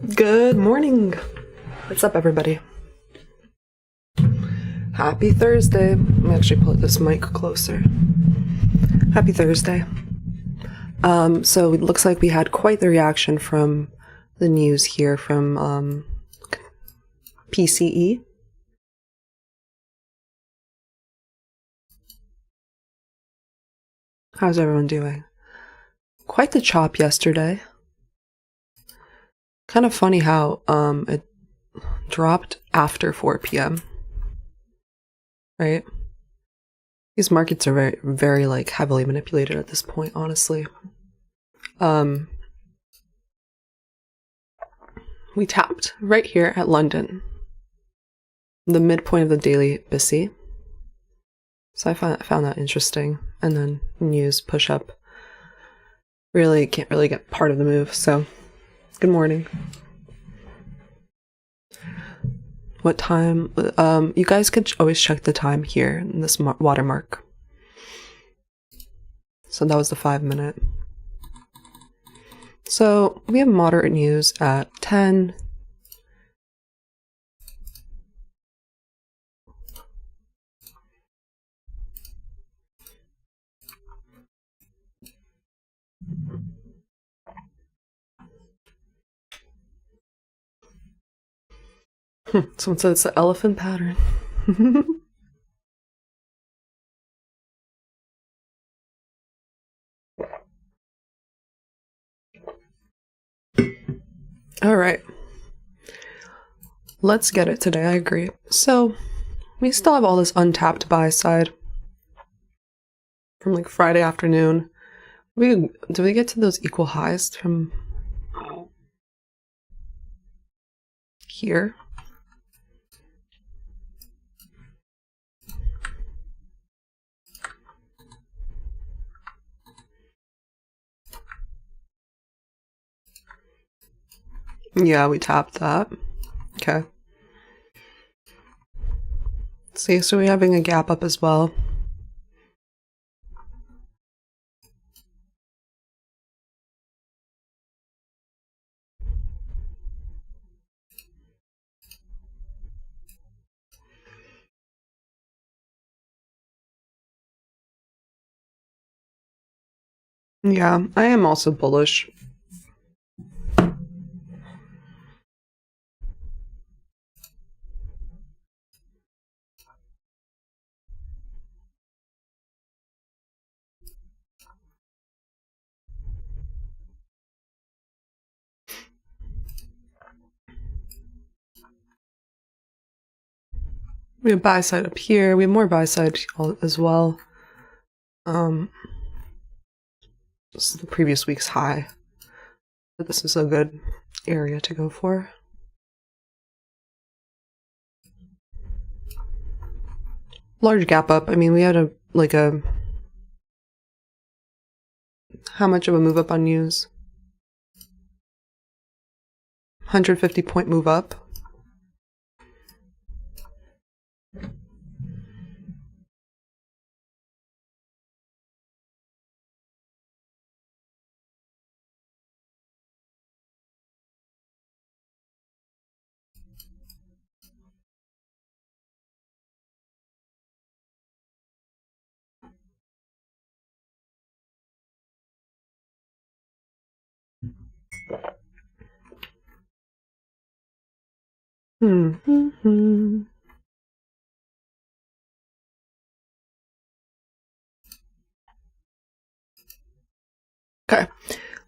Good morning. What's up, everybody? Happy Thursday. Let me actually pull this mic closer. Happy Thursday. So it looks like we had quite the reaction from the news here from PCE. How's everyone doing? Quite the chop yesterday. Kind of funny how it dropped after 4 p.m. Right? These markets are very, very like heavily manipulated at this point, honestly. We tapped right here at London, the midpoint of the daily BISI. So I found that interesting. And then news push up. Really can't really get part of the move. So good morning. What time? You guys could always check the time here in this watermark. So that was the 5-minute. So we have moderate news at 10. Someone said it's the elephant pattern. All right. Let's get it today. I agree. So we still have all this untapped buy side from like Friday afternoon. Do we get to those equal highs from here? Yeah, we tapped that. Okay. See, so we're having a gap up as well. Yeah, I am also bullish. We have buy side up here. We have more buy side as well. This is the previous week's high. But this is a good area to go for. Large gap up. I mean, we had how much of a move up on news? 150 point move up. Okay.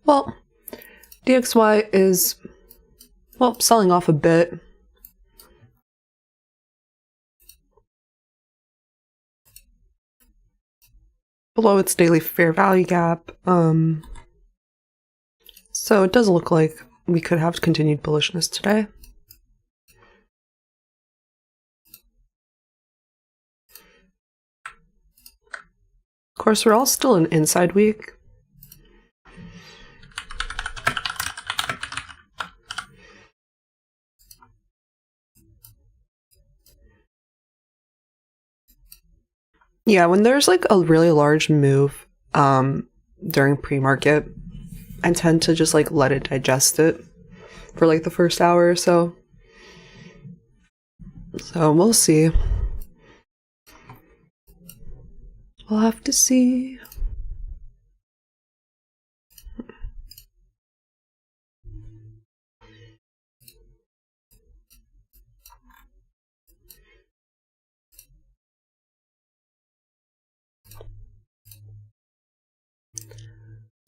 Well, DXY is, well, selling off a bit. Below its daily fair value gap. So it does look like we could have continued bullishness today. Of course, we're all still in inside week. Yeah, when there's like a really large move during pre-market, I tend to just like let it digest it for like the first hour or so. So we'll see. We'll have to see.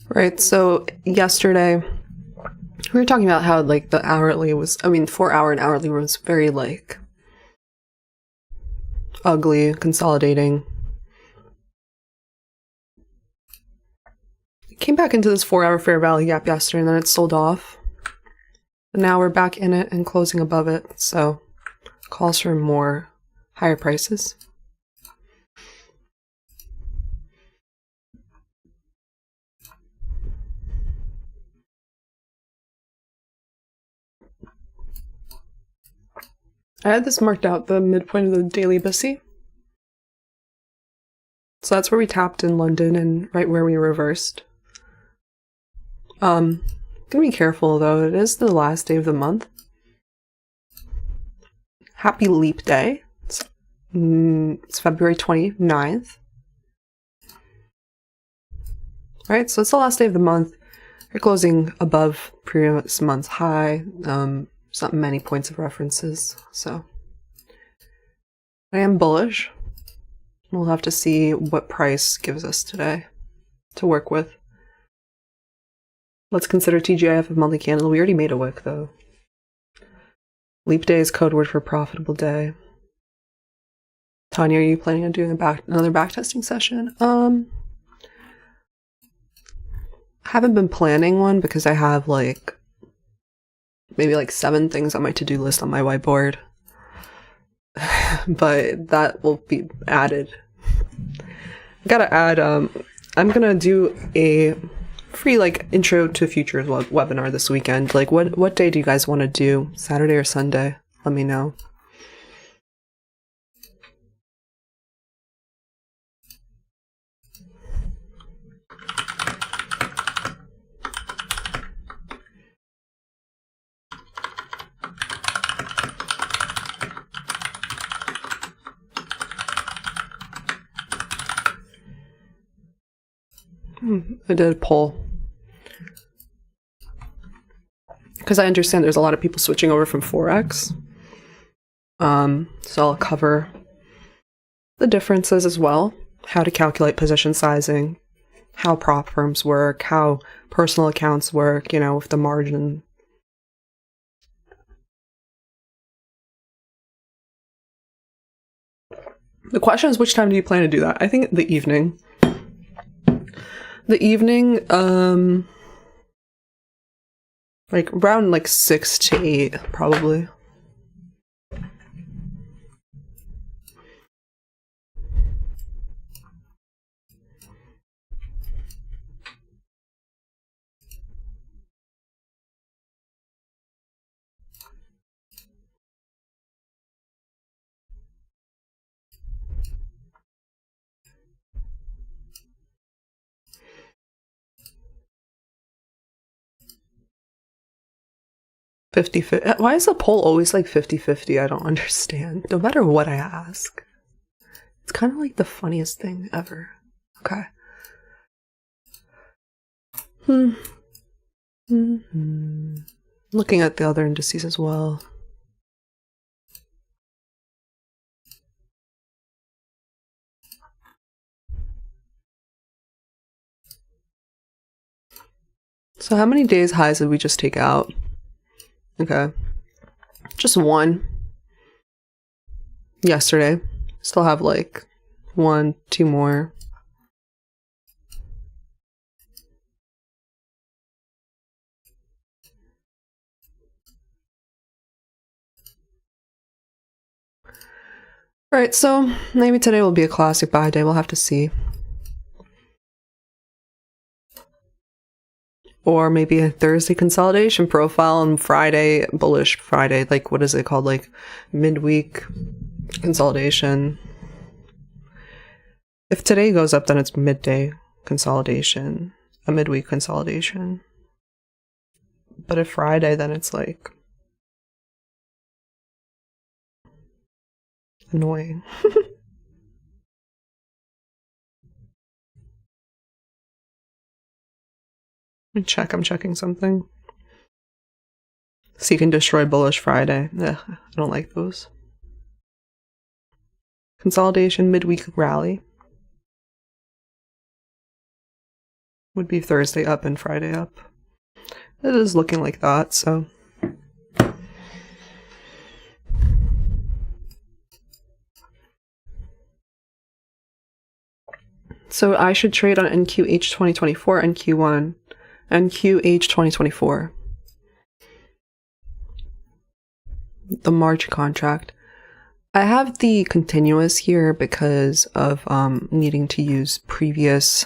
Right, so yesterday we were talking about how like the hourly was, 4-hour and hourly was very like ugly, consolidating. It came back into this 4-hour fair value gap yesterday and then it sold off. And now we're back in it and closing above it, so calls for more higher prices. I had this marked out, the midpoint of the daily BISI. So that's where we tapped in London and right where we reversed. Gonna be careful though, it is the last day of the month. Happy Leap Day. It's February 29th. Right, so it's the last day of the month. You're closing above previous month's high. There's not many points of references, so I am bullish. We'll have to see what price gives us today to work with. Let's consider TGIF of monthly candle. We already made a wick though. Leap Day is code word for profitable day. Tanya, are you planning on doing another backtesting session? Haven't been planning one because I have like maybe like 7 things on my to-do list on my whiteboard. But that will be added. I gotta add, I'm gonna do a free like intro to futures webinar this weekend. Like what day do you guys want to do? Saturday or Sunday? Let me know. I did a poll. Because I understand there's a lot of people switching over from Forex. So I'll cover the differences as well. How to calculate position sizing, how prop firms work, how personal accounts work, with the margin. The question is, which time do you plan to do that? I think the evening. The evening, like around like 6 to 8, probably. Why is the poll always like 50-50? I don't understand. No matter what I ask. It's kind of like the funniest thing ever. Okay. Looking at the other indices as well. So how many days highs did we just take out? Okay. Just one. Yesterday. Still have like 1, 2 more. Alright, so maybe today will be a classic buy day. We'll have to see. Or maybe a Thursday consolidation profile and Friday, bullish Friday. Like, what is it called? Like, midweek consolidation. If today goes up, then it's midday consolidation. A midweek consolidation. But if Friday, then it's like annoying. Let me check. I'm checking something. Seek and destroy bullish Friday. Ugh, I don't like those. Consolidation midweek rally. Would be Thursday up and Friday up. It is looking like that, so. So I should trade on NQH 2024, NQ1, NQH 2024. The March contract. I have the continuous here because of needing to use previous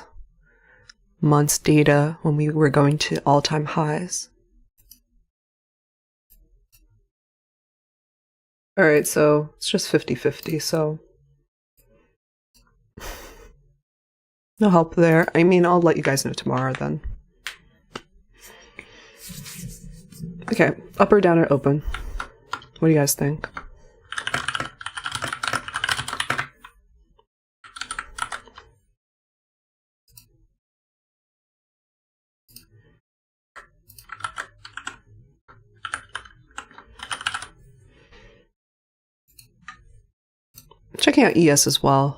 month's data when we were going to all-time highs. Alright, so it's just 50-50, so no help there. I mean, I'll let you guys know tomorrow then. Okay, up or down or open? What do you guys think? Checking out ES as well.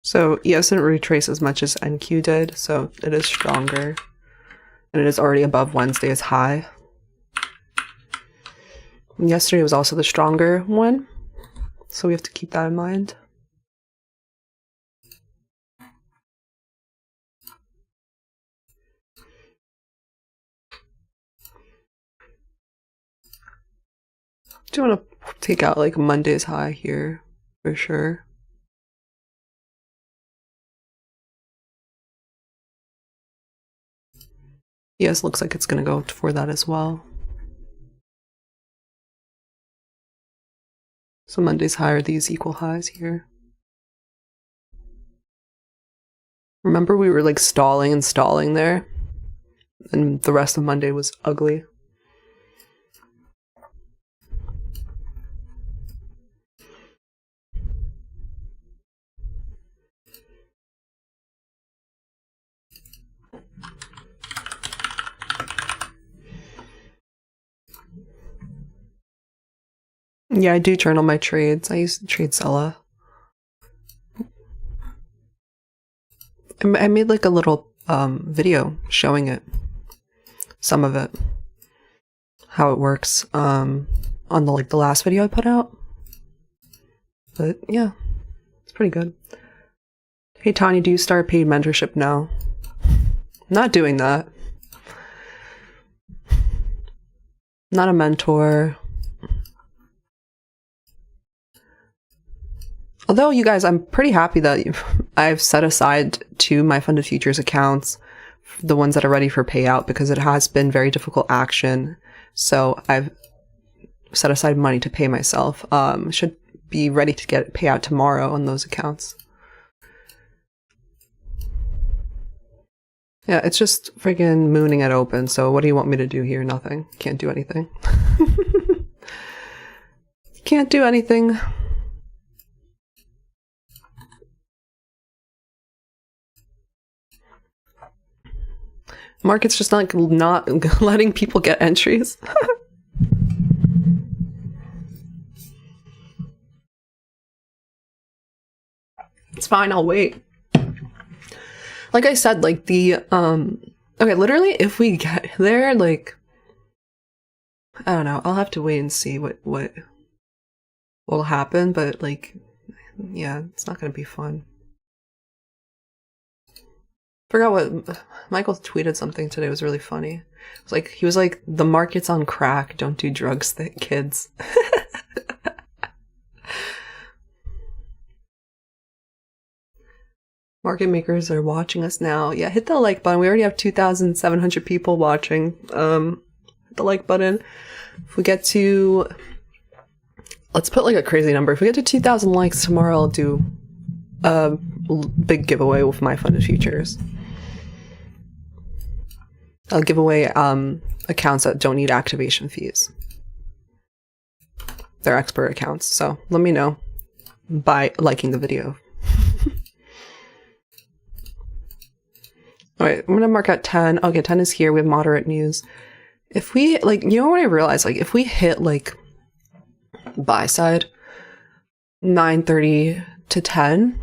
So ES didn't retrace as much as NQ did, so it is stronger. And it is already above Wednesday's high. And yesterday was also the stronger one, so we have to keep that in mind. Do you want to take out like Monday's high here for sure? Yes, looks like it's going to go for that as well. So Monday's high are these equal highs here. Remember we were like stalling and stalling there? And the rest of Monday was ugly. Yeah, I do journal my trades. I used to trade Sella. I made like a little video showing it. Some of it. How it works on the last video I put out. But yeah, it's pretty good. Hey Tanya, do you start paid mentorship? No. Not doing that. Not a mentor. Although, you guys, I'm pretty happy that I've set aside to my funded futures accounts the ones that are ready for payout because it has been very difficult action. So I've set aside money to pay myself. Should be ready to get payout tomorrow on those accounts. Yeah, it's just friggin' mooning at open. So what do you want me to do here? Nothing. Can't do anything. Can't do anything. Market's just not letting people get entries. It's fine, I'll wait. Like I said, like the okay, literally if we get there, like I don't know, I'll have to wait and see what will happen, but like yeah, it's not gonna be fun. Forgot what Michael tweeted something today. It was really funny. It was like he was like, the market's on crack, don't do drugs, kids. Market makers are watching us now. Yeah, hit the like button. We already have 2,700 people watching. Hit the like button. If we get to, let's put like a crazy number. If we get to 2,000 likes tomorrow, I'll do a big giveaway with my funded futures. I'll give away accounts that don't need activation fees. They're expert accounts, so let me know by liking the video. Alright, I'm gonna mark out 10. Okay, 10 is here. We have moderate news. If we, like, you know what I realized? Like, if we hit, like, buy side 9:30 to 10,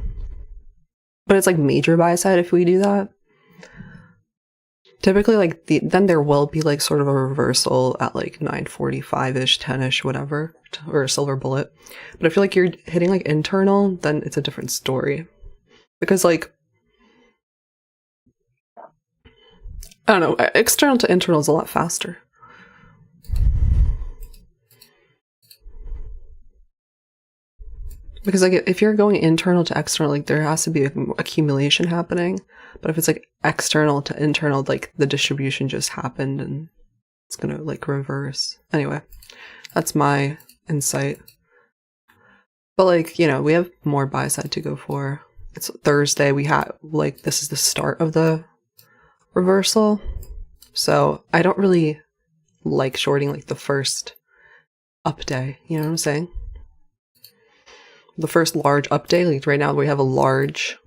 but it's, like, major buy side if we do that, typically, like, then there will be, like, sort of a reversal at, like, 9:45-ish, 10-ish, whatever, or a silver bullet. But I feel like you're hitting, like, internal, then it's a different story. Because, like, I don't know, external to internal is a lot faster. Because, like, if you're going internal to external, like, there has to be accumulation happening. But if it's, like, external to internal, like, the distribution just happened and it's gonna, like, reverse. Anyway, that's my insight. But, like, you know, we have more buy side to go for. It's Thursday. We have, like, this is the start of the reversal. So I don't really like shorting, like, the first up day. You know what I'm saying? The first large up day, like right now we have a large,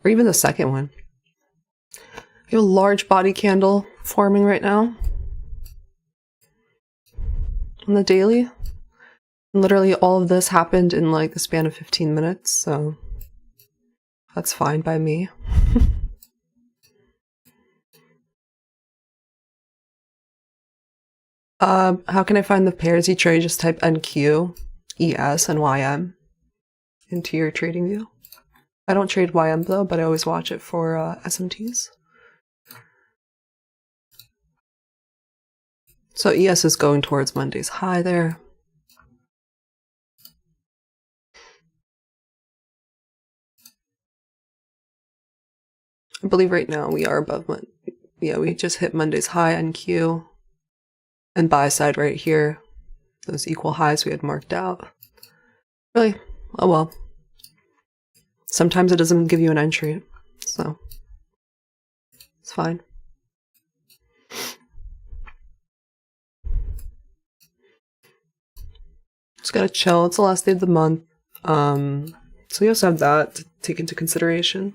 or even the second one. We have a large body candle forming right now on the daily. And literally all of this happened in like the span of 15 minutes, so that's fine by me. How can I find the pairs you trade? Just type NQ, ES, and YM into your trading view. I don't trade YM though, but I always watch it for SMTs. So ES is going towards Monday's high there. I believe right now we are above, yeah, we just hit Monday's high on Q. And buy side right here. Those equal highs we had marked out. Really? Oh well. Sometimes it doesn't give you an entry, so it's fine. Just gotta chill. It's the last day of the month. So we also have that to take into consideration.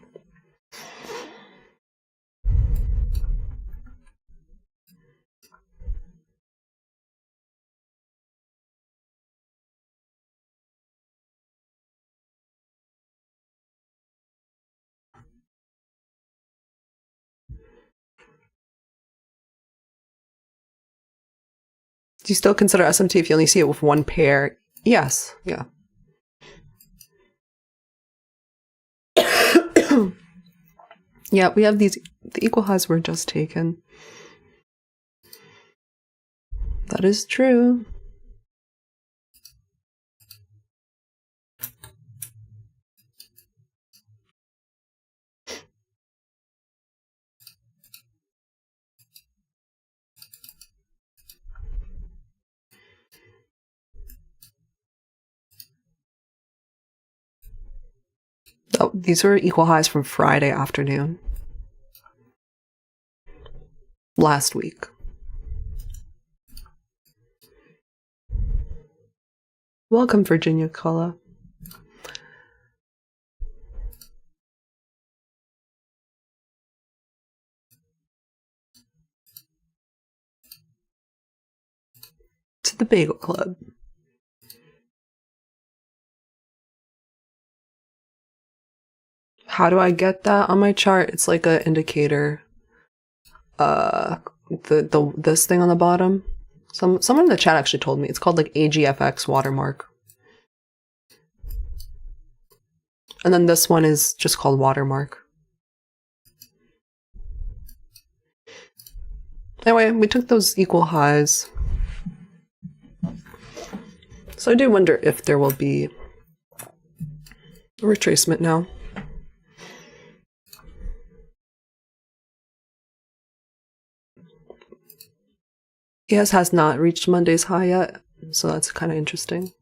Do you still consider SMT if you only see it with one pair? Yes. Yeah. Yeah, we have these, the equal highs were just taken. That is true. Oh, these were equal highs from Friday afternoon. Last week. Welcome, Virginia Culla. To the Bagel Club. How do I get that on my chart? It's like an indicator. This thing on the bottom. Someone in the chat actually told me it's called like AGFX watermark. And then this one is just called watermark. Anyway, we took those equal highs. So I do wonder if there will be a retracement now. ES has not reached Monday's high yet, so that's kind of interesting.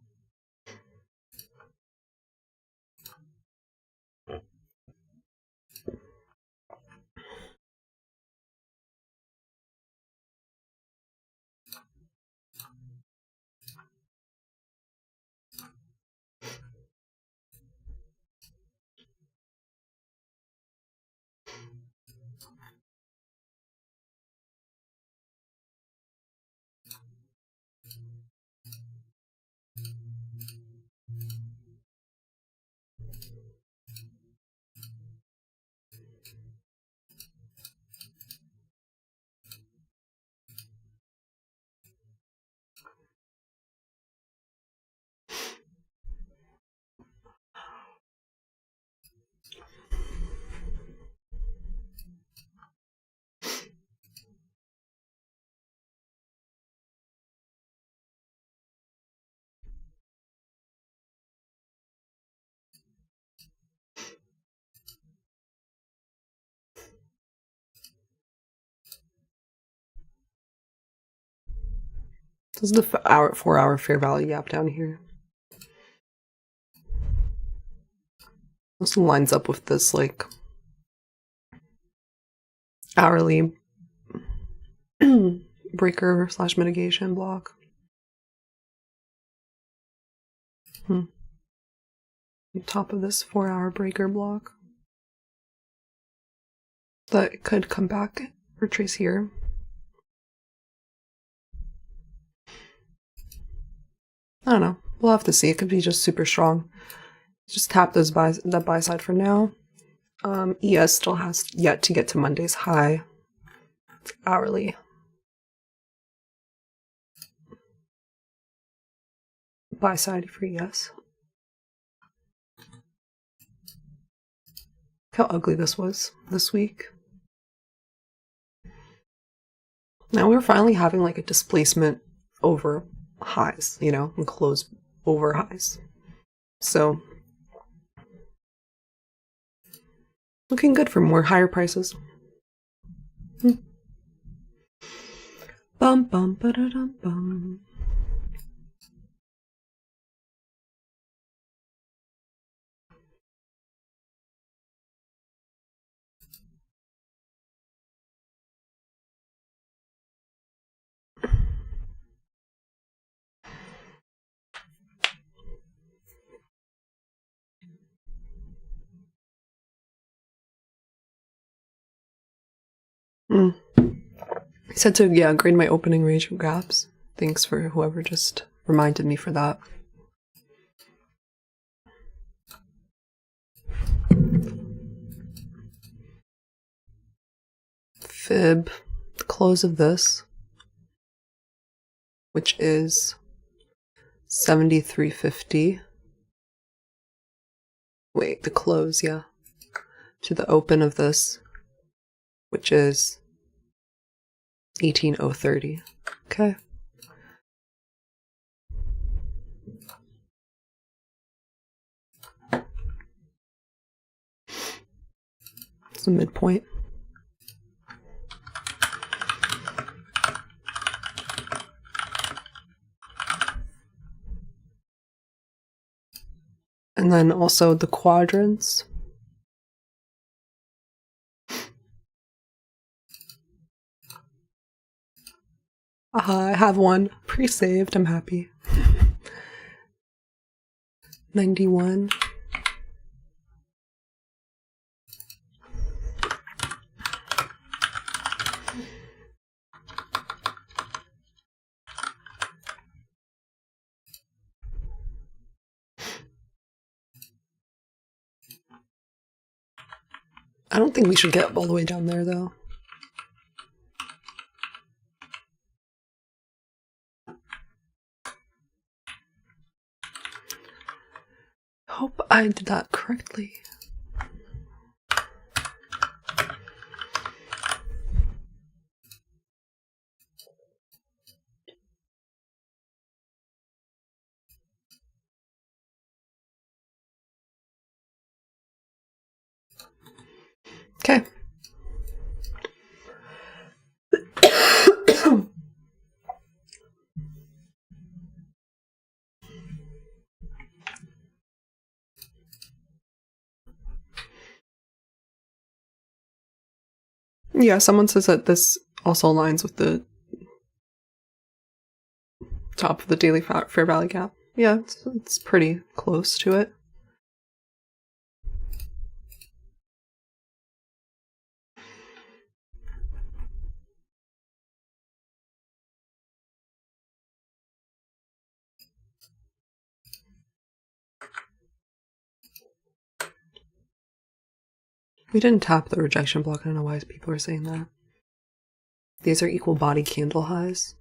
This is the 4-hour fair value gap down here. This lines up with this like hourly breaker / mitigation block. On top of this 4-hour breaker block. That could come back, retrace here. I don't know. We'll have to see. It could be just super strong. Just tap that buy side for now. ES still has yet to get to Monday's high. It's hourly. Buy side for ES. Look how ugly this was this week. Now we're finally having like a displacement over highs, you know, and close over highs. So looking good for more higher prices. Bum bum ba-da-dum bum. I said to, grade my opening range of gaps. Thanks for whoever just reminded me for that. Fib, the close of this, which is 73.50. Wait, the close, yeah. To the open of this, which is 18.030. Okay. It's the midpoint. And then also the quadrants. I have one pre-saved. I'm happy. 91. I don't think we should get all the way down there, though. Hope I did that correctly. Okay. Yeah, someone says that this also aligns with the top of the daily fair value gap. Yeah, it's pretty close to it. We didn't tap the rejection block. I don't know why people are saying that. These are equal body candle highs.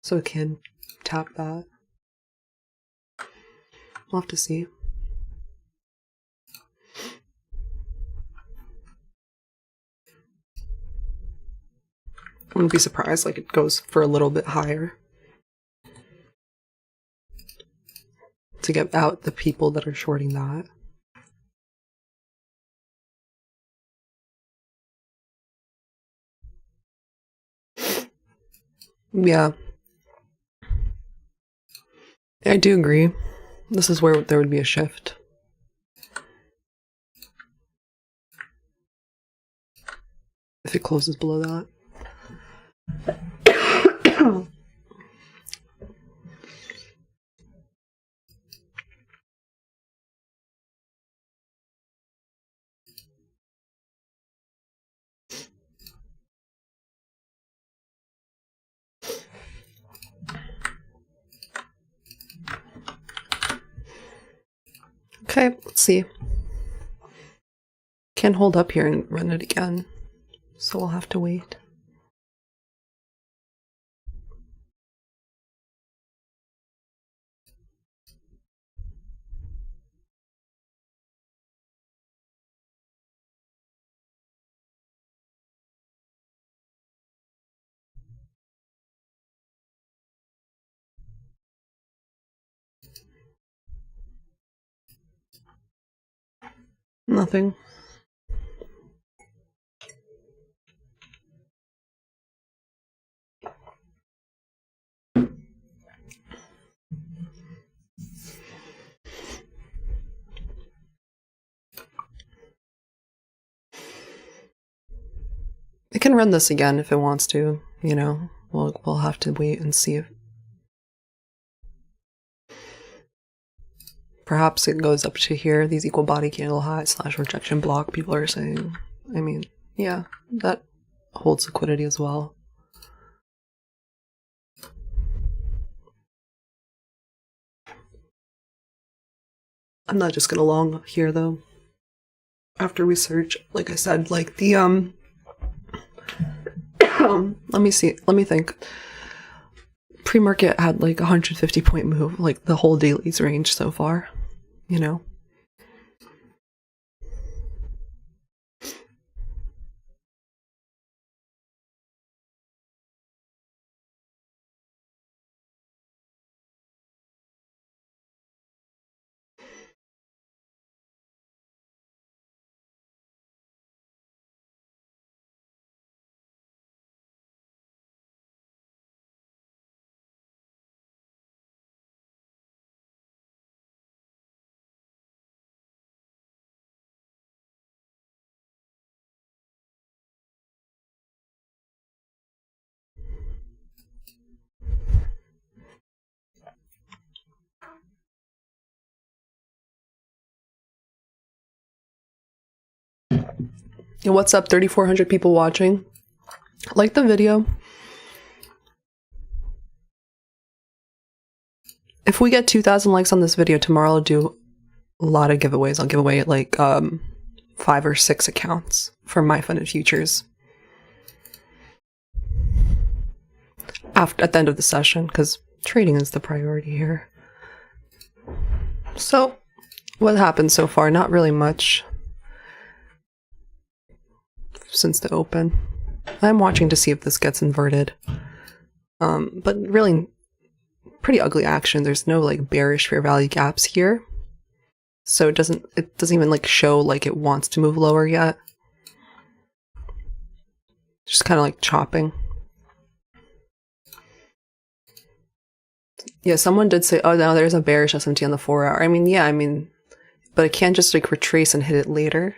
So it can tap that. We'll have to see. I wouldn't be surprised, like, it goes for a little bit higher to get out the people that are shorting that. Yeah. I do agree. This is where there would be a shift. If it closes below that. Okay, let's see. Can't hold up here and run it again, so we'll have to wait. Nothing. It can run this again if it wants to, you know. We'll have to wait and see if perhaps it goes up to here, these equal body candle high / rejection block, people are saying. I mean, yeah, that holds liquidity as well. I'm not just gonna long here though. After research, like I said, like the let me think. Pre-market had like 150 point move, like the whole daily's range so far, you know. And what's up, 3,400 people watching? Like the video. If we get 2,000 likes on this video tomorrow, I'll do a lot of giveaways. I'll give away like 5 or 6 accounts for my funded futures at the end of the session, because trading is the priority here. So what happened so far? Not really much since the open. I'm watching to see if this gets inverted, but really pretty ugly action. There's no like bearish fair value gaps here, so it doesn't even like show like it wants to move lower yet. Just kind of like chopping. Yeah, someone did say, oh no, there's a bearish SMT on the 4 hour. I mean, yeah, I mean, but it can't just like retrace and hit it later.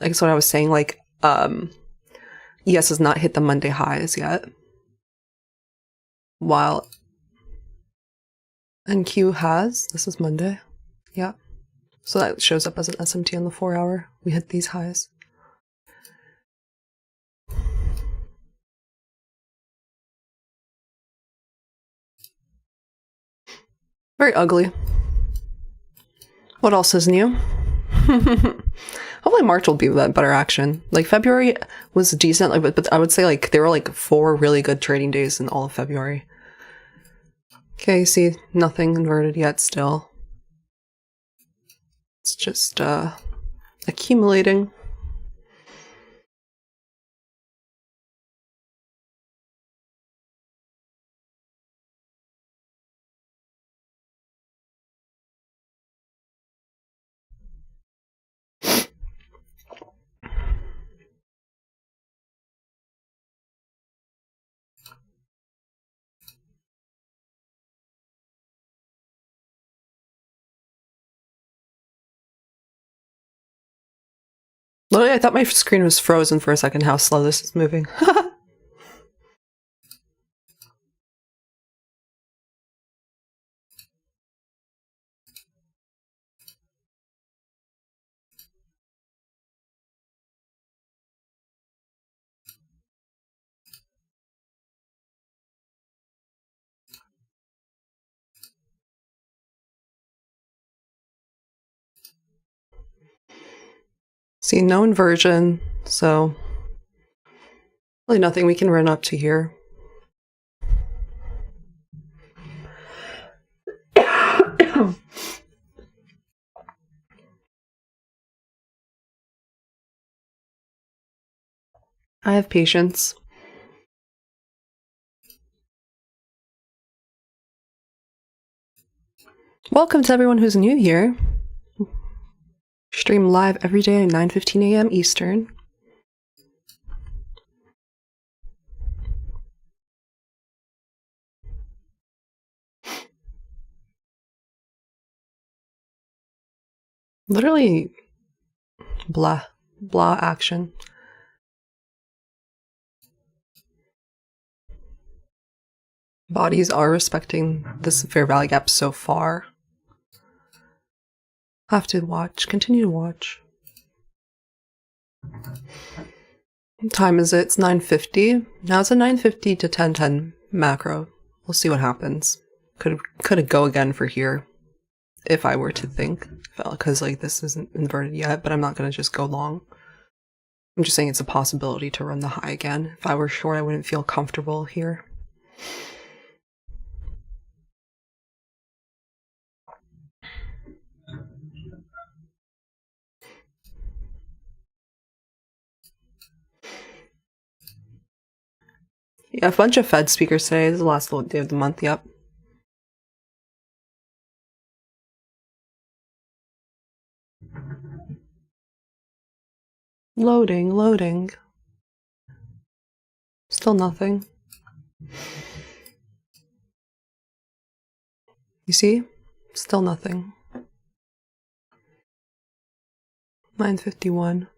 Like, that's what I was saying, like ES has not hit the Monday highs yet, while NQ has. This is Monday. Yeah. So that shows up as an SMT on the 4-hour. We hit these highs. Very ugly. What else is new? Hopefully March will be better action. Like February was decent, like, but I would say like there were like 4 really good trading days in all of February. Okay, see, nothing inverted yet still. It's just accumulating. Literally, I thought my screen was frozen for a second, how slow this is moving. See, no inversion, so really nothing we can run up to here. I have patience. Welcome to everyone who's new here. Stream live every day at 9:15 a.m. Eastern. Literally blah action. Bodies are respecting this fair value gap so far. Have to watch, continue to watch. What time is it? It's 9:50. Now it's a 9:50 to 10:10 macro. We'll see what happens. Could it go again for here if I were to think, because like this isn't inverted yet, but I'm not going to just go long. I'm just saying it's a possibility to run the high again. If I were short, I wouldn't feel comfortable here. Yeah, a bunch of Fed speakers today. This is the last day of the month, yep. Loading. Still nothing. You see? Still nothing. 9:51.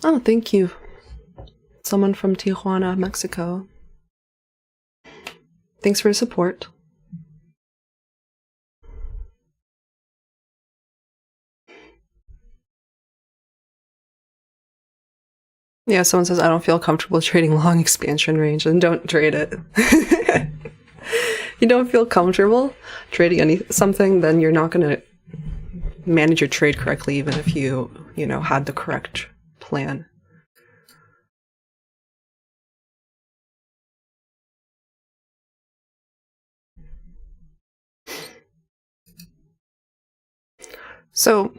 Oh, thank you. Someone from Tijuana, Mexico. Thanks for your support. Yeah, someone says, I don't feel comfortable trading long expansion range, and don't trade it. You don't feel comfortable trading something, then you're not going to manage your trade correctly, even if you had the correct plan. So,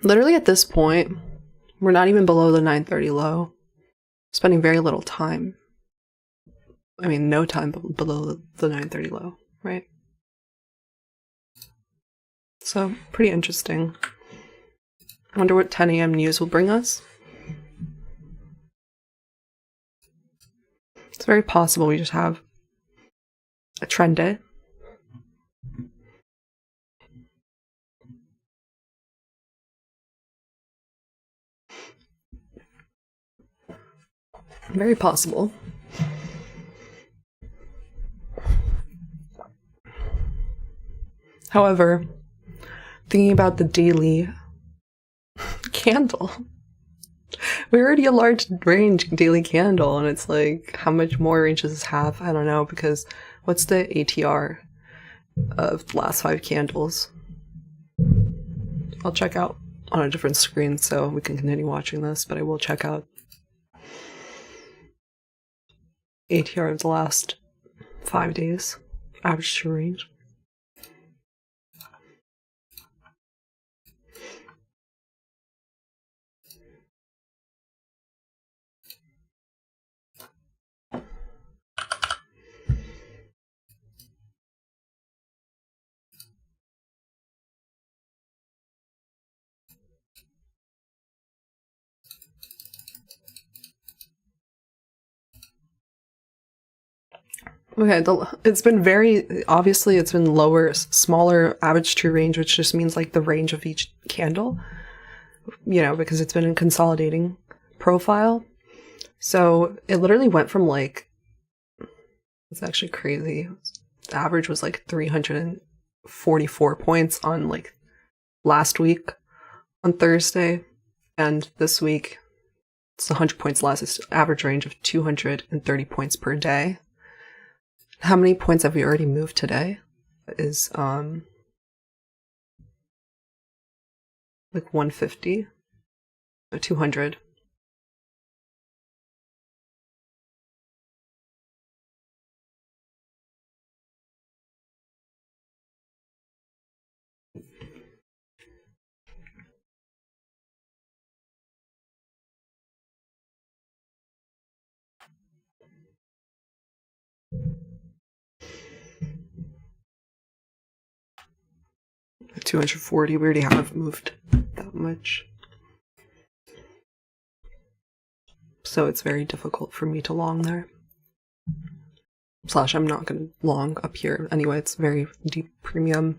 literally at this point, we're not even below the 930 low. Spending very little time. I mean, no time below the 930 low, right? So, pretty interesting. I wonder what 10 a.m. news will bring us. It's very possible we just have a trend day. Very possible. However, thinking about the daily candle, we're already a large range daily candle, and it's like, how much more range does this have? I don't know, because what's the ATR of the last 5 candles? I'll check out on a different screen so we can continue watching this, but I will check out ATR of the last 5 days, average to range. Okay, it's been obviously it's been lower, smaller average true range, which just means like the range of each candle, you know, because it's been in consolidating profile. So it literally went from like, it's actually crazy. The average was like 344 points on like last week on Thursday, and this week it's 100 points less. It's average range of 230 points per day. How many points have we already moved today? Is like 150 or 200. At 240, we already have moved that much. So it's very difficult for me to long there. Slash, I'm not going to long up here. Anyway, it's very deep premium.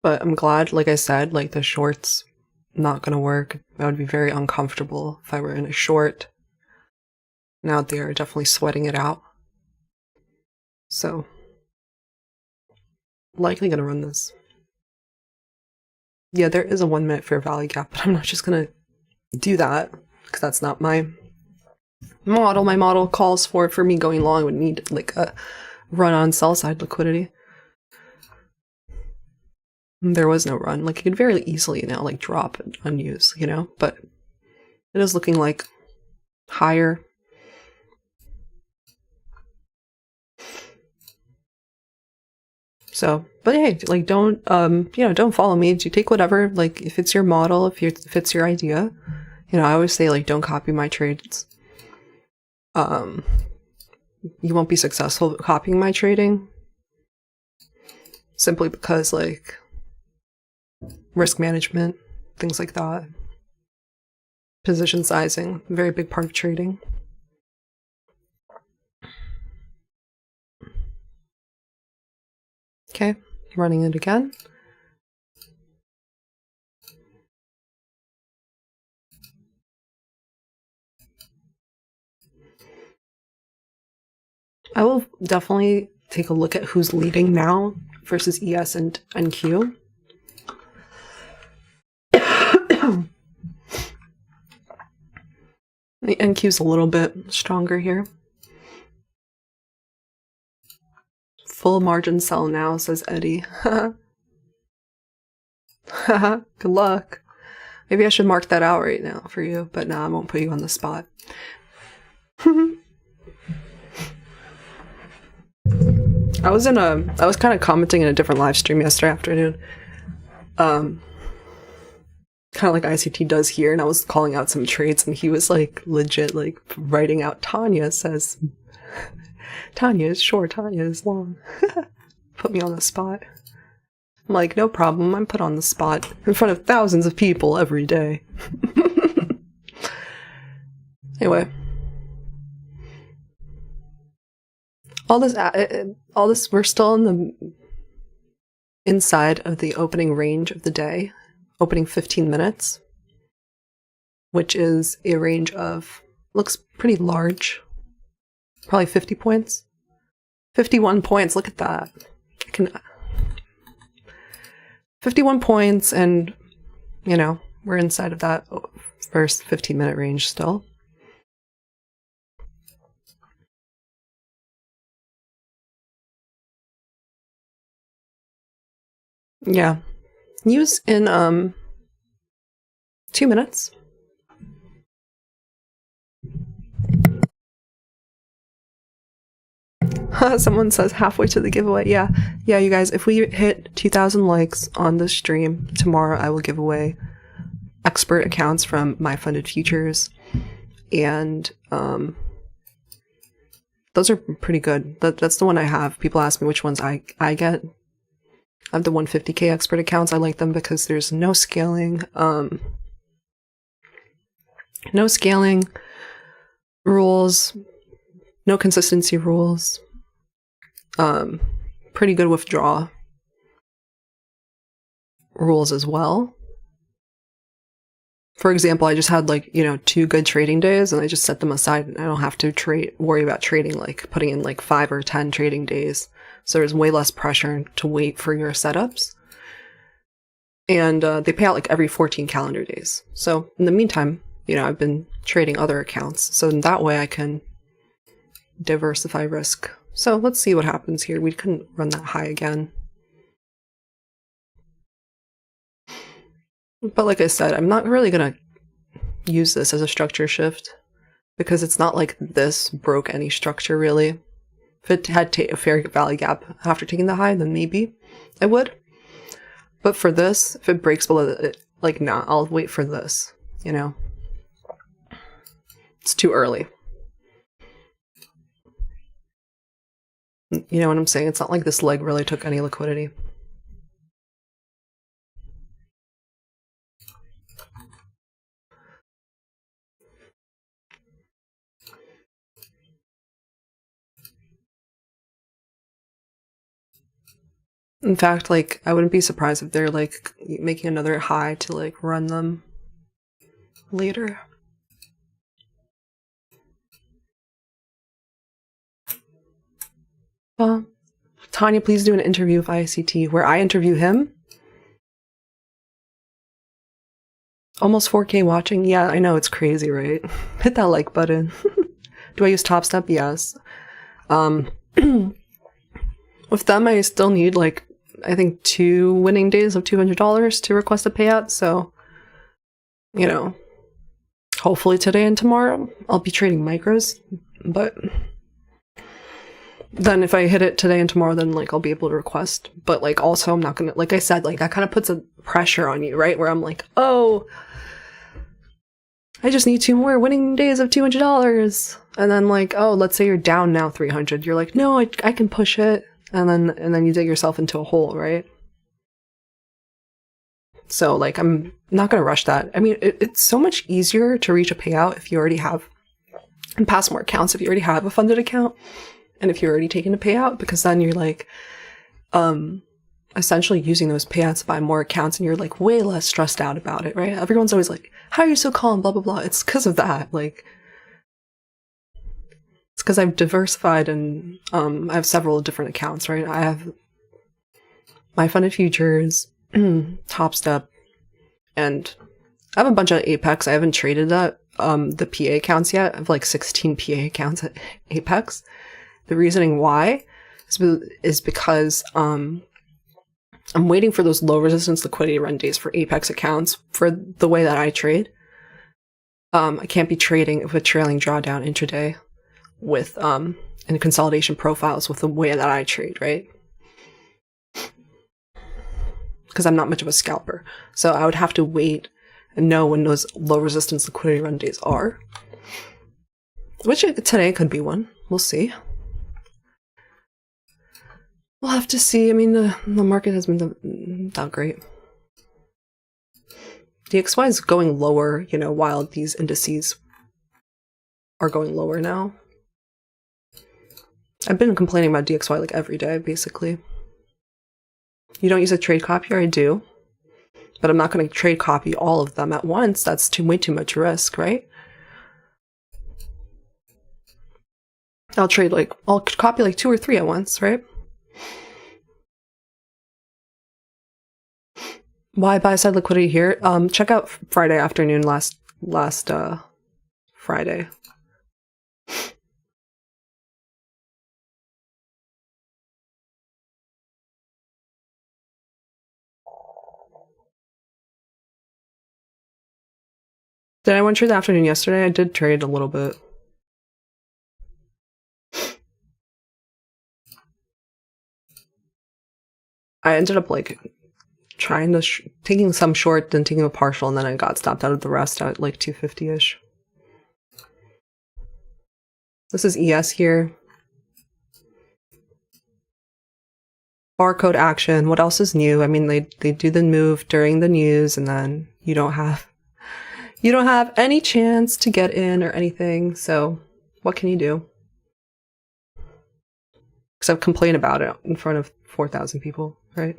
But I'm glad, like I said, like the short's not going to work. I would be very uncomfortable if I were in a short. Now they are definitely sweating it out. So, likely going to run this. Yeah, there is a 1 minute fair value gap, but I'm not just going to do that because that's not my model. My model calls for me going long would need like a run on sell side liquidity. There was no run. Like, it could very easily now like drop and unused, you know, but it is looking like higher. So, but hey, like, don't, you know, don't follow me. You take whatever, like, if it's your model, if it's your idea, you know, I always say, like, don't copy my trades. You won't be successful copying my trading simply because, like, risk management, things like that. Position sizing, very big part of trading. Okay, running it again. I will definitely take a look at who's leading now versus ES and NQ. The NQ's a little bit stronger here. Full margin sell now, says Eddie. Good luck. Maybe I should mark that out right now for you, but no, I won't put you on the spot. I was kind of commenting in a different live stream yesterday afternoon. Kind of like ICT does here, and I was calling out some trades, and he was like legit like writing out Tanya says Tanya is short, Tanya is long. Put me on the spot. I'm like, no problem, I'm put on the spot in front of thousands of people every day. Anyway. All this, we're still in the inside of the opening range of the day opening 15 minutes, which is a range of, looks pretty large, probably 50 points. 51 points, look at that. 51 points, and, you know, we're inside of that first 15-minute range still. Yeah. Use in 2 minutes. Someone says halfway to the giveaway. Yeah, you guys, if we hit 2,000 likes on this stream tomorrow, I will give away expert accounts from My Funded Futures, and those are pretty good. That's the one I have. People ask me which ones I get. I have the 150k expert accounts. I like them because there's no scaling, rules, no consistency rules, pretty good withdrawal rules as well. For example, I just had 2 good trading days, and I just set them aside, and I don't have to worry about trading, putting in 5 or 10 trading days. So there's way less pressure to wait for your setups. And they pay out every 14 calendar days. So in the meantime, I've been trading other accounts. So in that way I can diversify risk. So let's see what happens here. We couldn't run that high again. But like I said, I'm not really going to use this as a structure shift, because it's not like this broke any structure really. If it had a fair value gap after taking the high, then maybe I would. But for this, if it breaks below it, nah, I'll wait for this, It's too early. You know what I'm saying? It's not like this leg really took any liquidity. In fact, I wouldn't be surprised if they're making another high to run them later. Tanya, please do an interview of ICT where I interview him. Almost 4K watching. Yeah, I know, it's crazy, right? Hit that like button. Do I use Top Step? Yes. With them, I still need I think 2 winning days of $200 to request a payout. So, hopefully today and tomorrow I'll be trading micros. But then if I hit it today and tomorrow, then I'll be able to request. But also I'm not gonna, like I said, that kind of puts a pressure on you, right? Where I'm oh, I just need 2 more winning days of $200. And then oh, let's say you're down now 300. You're no, I can push it. And then you dig yourself into a hole, right? So I'm not gonna rush that. I mean, it's so much easier to reach a payout if you already have, and pass more accounts if you already have a funded account, and if you're already taking a payout, because then you're essentially using those payouts to buy more accounts, and you're way less stressed out about it, right? Everyone's always how are you so calm, blah blah blah. It's because of that. It's because I've diversified, and I have several different accounts, right? I have My Funded Futures, Top Step, and I have a bunch of Apex. I haven't traded that, the PA accounts yet. I have 16 PA accounts at Apex. The reasoning why is because I'm waiting for those low resistance liquidity run days for Apex accounts for the way that I trade. I can't be trading with trailing drawdown intraday with and consolidation profiles with the way that I trade, right? Because I'm not much of a scalper. So I would have to wait and know when those low resistance liquidity run days are. Which today could be one. We'll see. We'll have to see. I mean, the market has been not great. DXY is going lower, while these indices are going lower now. I've been complaining about DXY every day, basically. You don't use a trade copier? I do. But I'm not going to trade copy all of them at once. That's way too much risk, right? I'll copy like 2 or 3 at once, right? Why buy side liquidity here? Check out Friday afternoon last Friday. Did I want to trade the afternoon yesterday? I did trade a little bit. I ended up like trying to taking some short, then taking a partial, and then I got stopped out of the rest at like 250-ish. This is ES here. Barcode action. What else is new? I mean, they do the move during the news, and then you don't have any chance to get in or anything. So what can you do? Except complain about it in front of 4,000 people, right?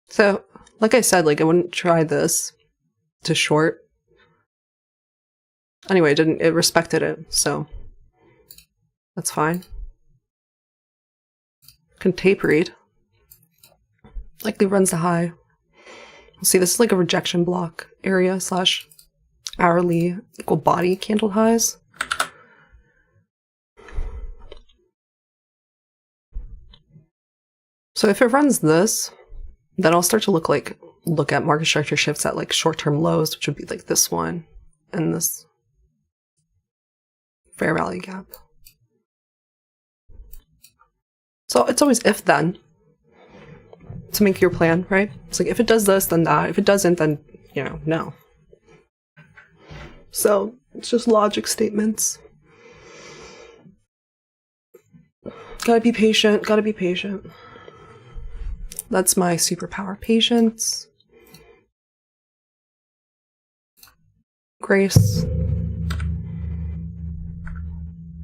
So, like I said, like I wouldn't try this to short. Anyway, it respected it, so that's fine. Can tape read. Likely runs the high. See, this is like a rejection block area / hourly equal body candle highs. So if it runs this, then I'll start to look at market structure shifts at like short-term lows, which would be like this one and this fair value gap. So it's always if then to make your plan, right? It's like if it does this, then that. If it doesn't, then no. So it's just logic statements. Gotta be patient, gotta be patient. That's my superpower, patience, grace,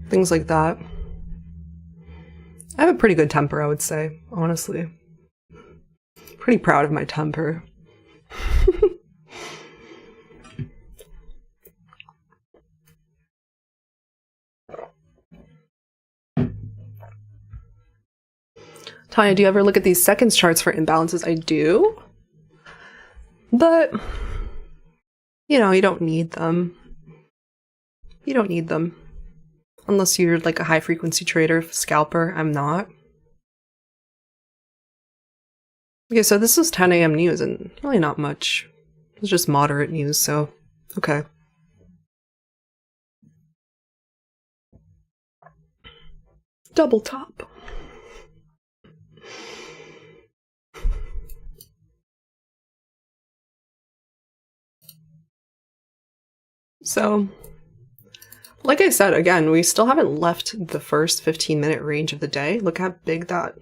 things like that. I have a pretty good temper, I would say, honestly. Pretty proud of my temper. Tanya, do you ever look at these seconds charts for imbalances? I do. But, you don't need them. You don't need them. Unless you're like a high frequency trader, scalper. I'm not. Okay, so this is 10 a.m. news and really not much. It's just moderate news, so okay. Double top. So, like I said, again, we still haven't left the first 15-minute range of the day. Look how big that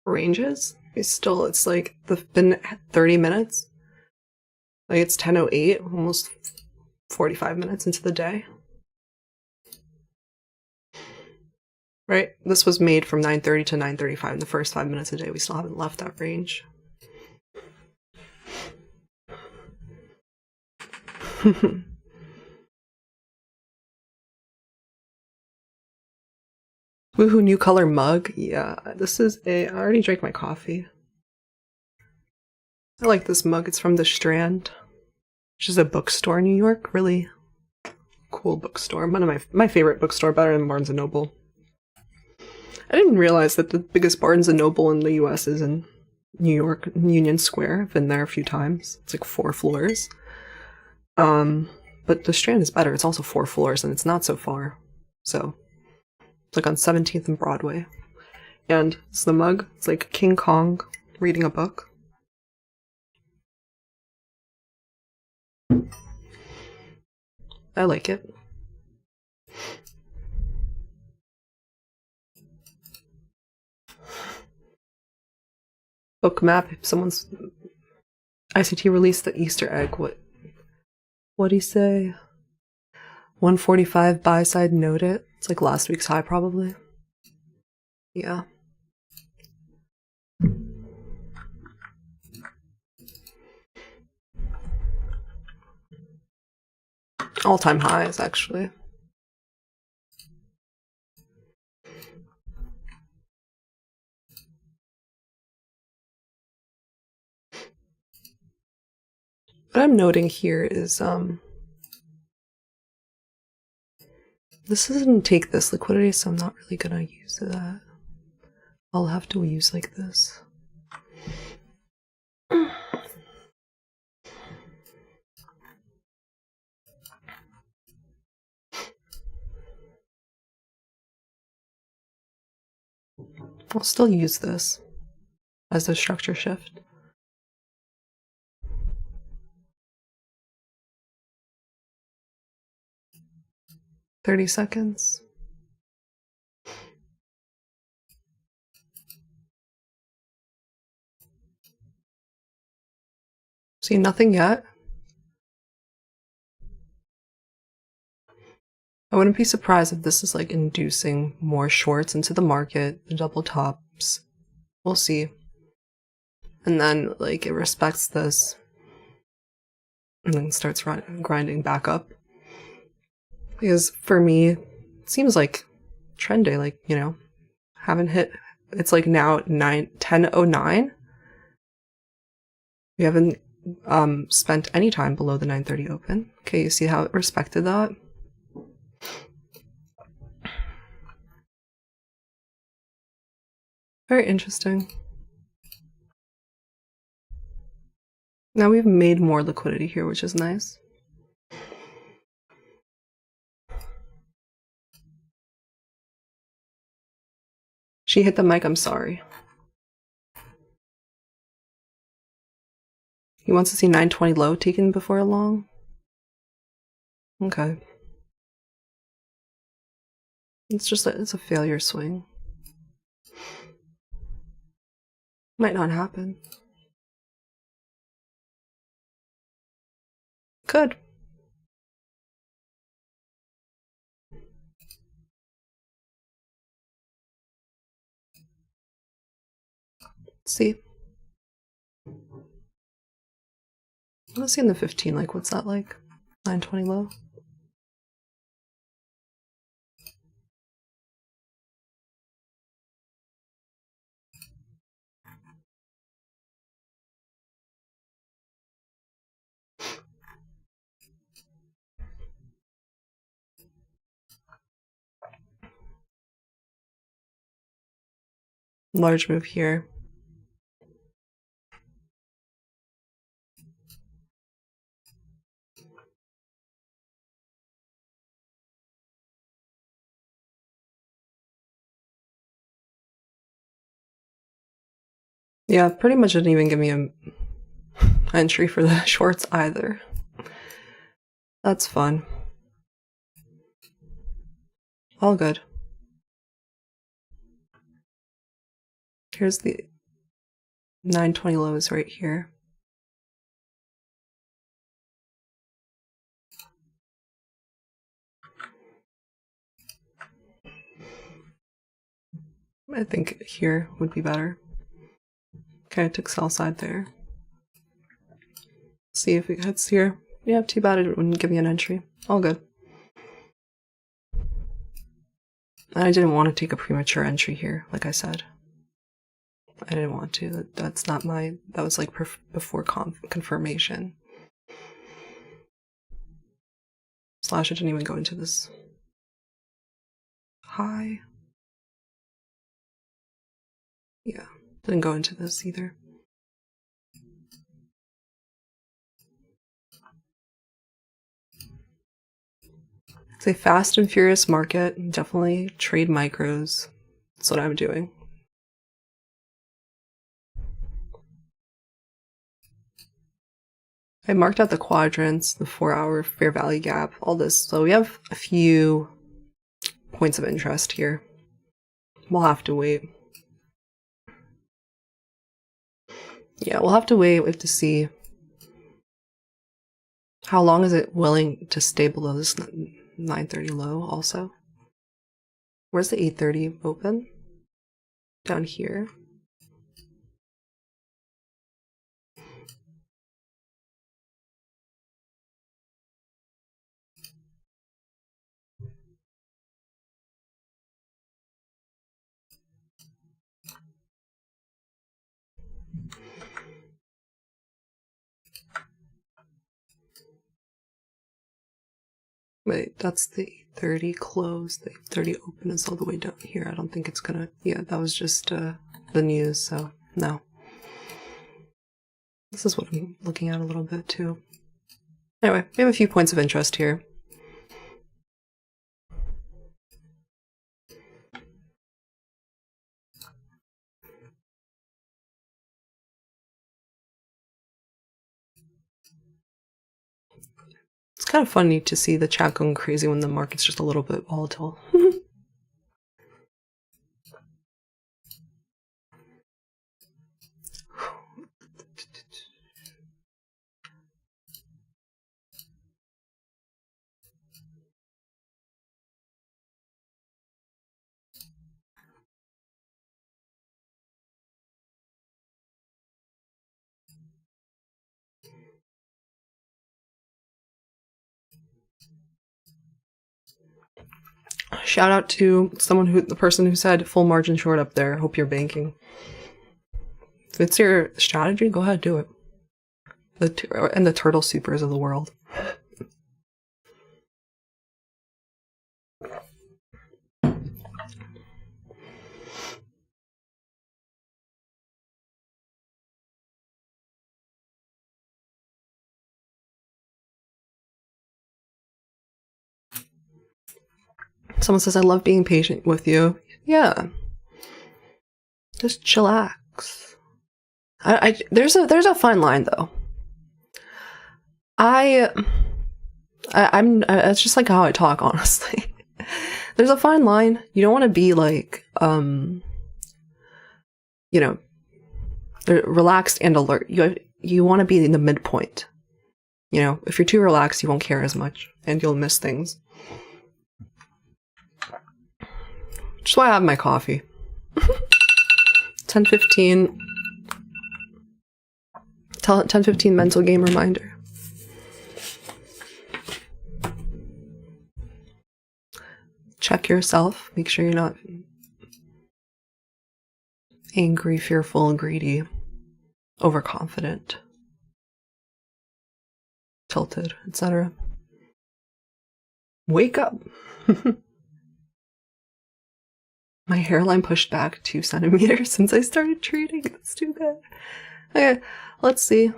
range is. It's like been 30 minutes. Like it's 10:08, almost 45 minutes into the day. Right? This was made from 9:30 to 9:35 in the first 5 minutes of the day. We still haven't left that range. Woohoo, new color mug. Yeah, I already drank my coffee. I like this mug. It's from The Strand, which is a bookstore in New York. Really cool bookstore. One of my favorite bookstore, better than Barnes & Noble. I didn't realize that the biggest Barnes & Noble in the US is in New York, Union Square. I've been there a few times. It's like 4 floors. But The Strand is better. It's also 4 floors and it's not so far. So it's like on 17th and Broadway. And it's the mug. It's like King Kong reading a book. I like it. Book map. Someone's ICT released the Easter egg. What'd he say? 145 buy side note it. It's like last week's high probably. Yeah. All-time highs, actually. What I'm noting here is this doesn't take this liquidity, so I'm not really gonna use that. I'll have to use like this. I'll still use this as a structure shift. $30 seconds. See, nothing yet. I wouldn't be surprised if this is like inducing more shorts into the market, the double tops. We'll see. And then like it respects this and then starts grinding back up. Because for me, it seems like trend day, like, you know, haven't hit, it's like now 10:09. We haven't spent any time below the 9:30 open. Okay, you see how it respected that? Very interesting. Now we've made more liquidity here, which is nice. She hit the mic, I'm sorry. He wants to see 920 low taken before long. Okay. It's just it's a failure swing. Might not happen. Could. Let's see. Let's see in the 15, like what's that like? 920 low. Large move here. Yeah, pretty much didn't even give me an entry for the shorts either. That's fun. All good. Here's the 920 lows right here. I think here would be better. Okay, I took sell side there. See if it hits here. Yeah, too bad it wouldn't give me an entry. All good. I didn't want to take a premature entry here, like I said. I didn't want to. That's not my... That was like before confirmation. Slash, I didn't even go into this high. Yeah, didn't go into this either. It's a fast and furious market. Definitely trade micros. That's what I'm doing. I marked out the quadrants, the 4-hour fair value gap, all this. So we have a few points of interest here. We'll have to wait. Yeah, we'll have to wait. We have to see how long is it willing to stay below this 930 low also. Where's the 830 open? Down here. Wait, that's the 30 close, the 30 open is all the way down here. I don't think it's gonna, yeah, that was just the news, so no. This is what I'm looking at a little bit too. Anyway, we have a few points of interest here. It's kind of funny to see the chat going crazy when the market's just a little bit volatile. Shout out to the person who said full margin short up there. Hope you're banking. If it's your strategy, go ahead, do it. And the turtle supers of the world. Someone says, I love being patient with you. Yeah. Just chillax. There's a fine line though. It's just like how I talk, honestly. There's a fine line. You don't want to be like, you know, relaxed and alert. You want to be in the midpoint. You know, if you're too relaxed, you won't care as much and you'll miss things. Which is why I have my coffee. 10:15 mental game reminder. Check yourself. Make sure you're not angry, fearful, greedy, overconfident, tilted, etc. Wake up. My hairline pushed back 2 centimeters since I started trading. That's too bad. Okay, let's see. I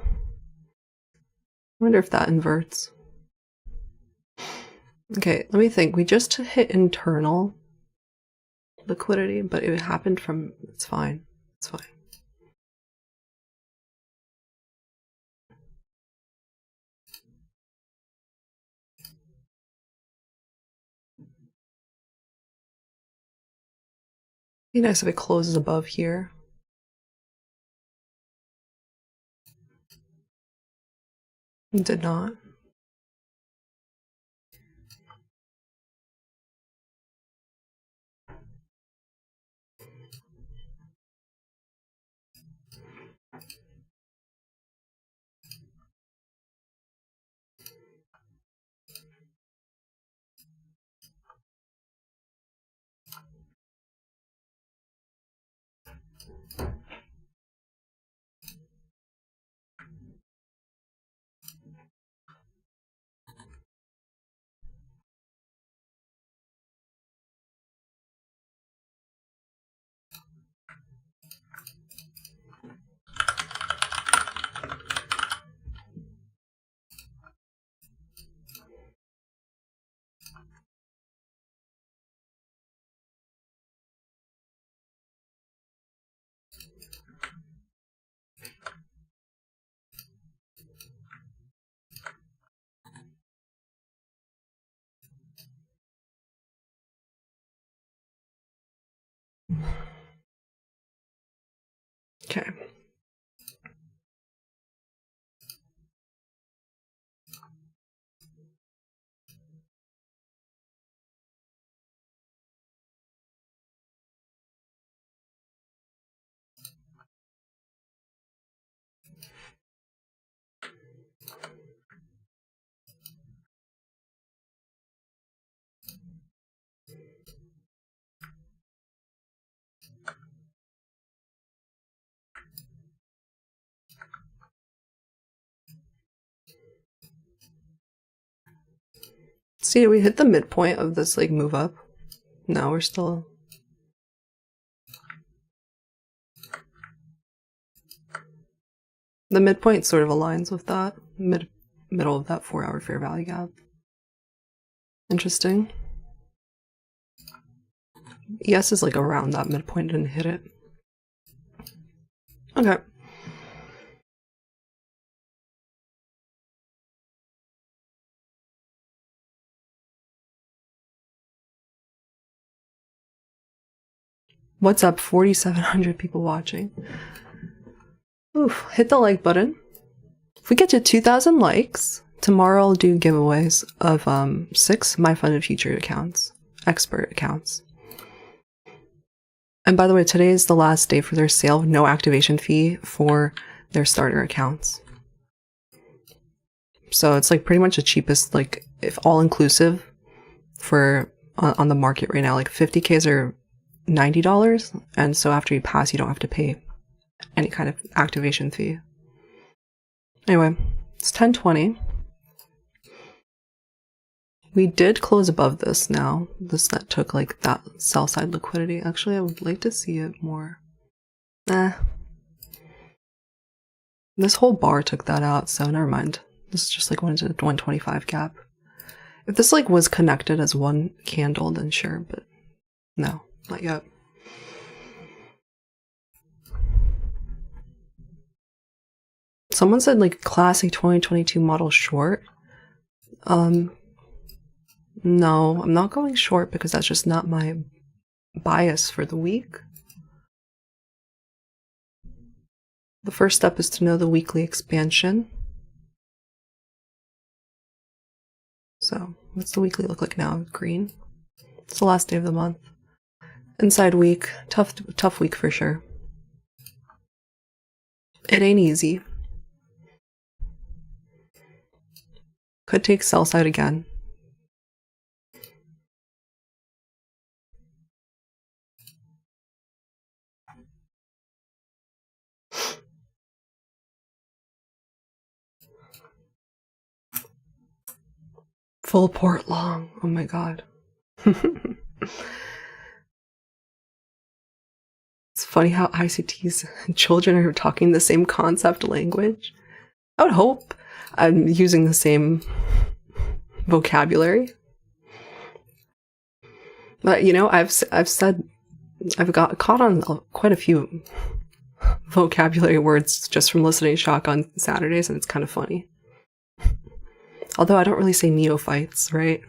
wonder if that inverts. Okay, let me think. We just hit internal liquidity, but it happened from... It's fine. It's fine. Be nice if it closes above here. It did not. Okay. See, we hit the midpoint of this like move up. No, we're still. The midpoint sort of aligns with that middle of that 4-hour fair value gap. Interesting. ES is like around that midpoint, didn't hit it. Okay. What's up? 4,700 people watching. Oof, hit the like button. If we get to 2,000 likes, tomorrow I'll do giveaways of 6 My Funded Future accounts, expert accounts. And by the way, today is the last day for their sale, no activation fee for their starter accounts. So it's like pretty much the cheapest, like if all inclusive for on the market right now, like 50Ks are $90. And so after you pass, you don't have to pay any kind of activation fee. Anyway, it's 10:20. We did close above this now. This that took like that sell side liquidity. Actually, I would like to see it more. This whole bar took that out, so never mind. This is just like went into the 125 gap. If this like was connected as one candle, then sure, but no, not yet. Someone said like classic 2022 model short. No, I'm not going short because that's just not my bias for the week. The first step is to know the weekly expansion. So, what's the weekly look like now? Green. It's the last day of the month. Inside week, tough week for sure. It ain't easy. Could take sell side again. Full port long. Oh my god. It's funny how ICT's children are talking the same concept language. I would hope I'm using the same vocabulary. But you know, I've got caught on quite a few vocabulary words just from listening to Shock on Saturdays, and it's kind of funny. Although I don't really say neophytes, right?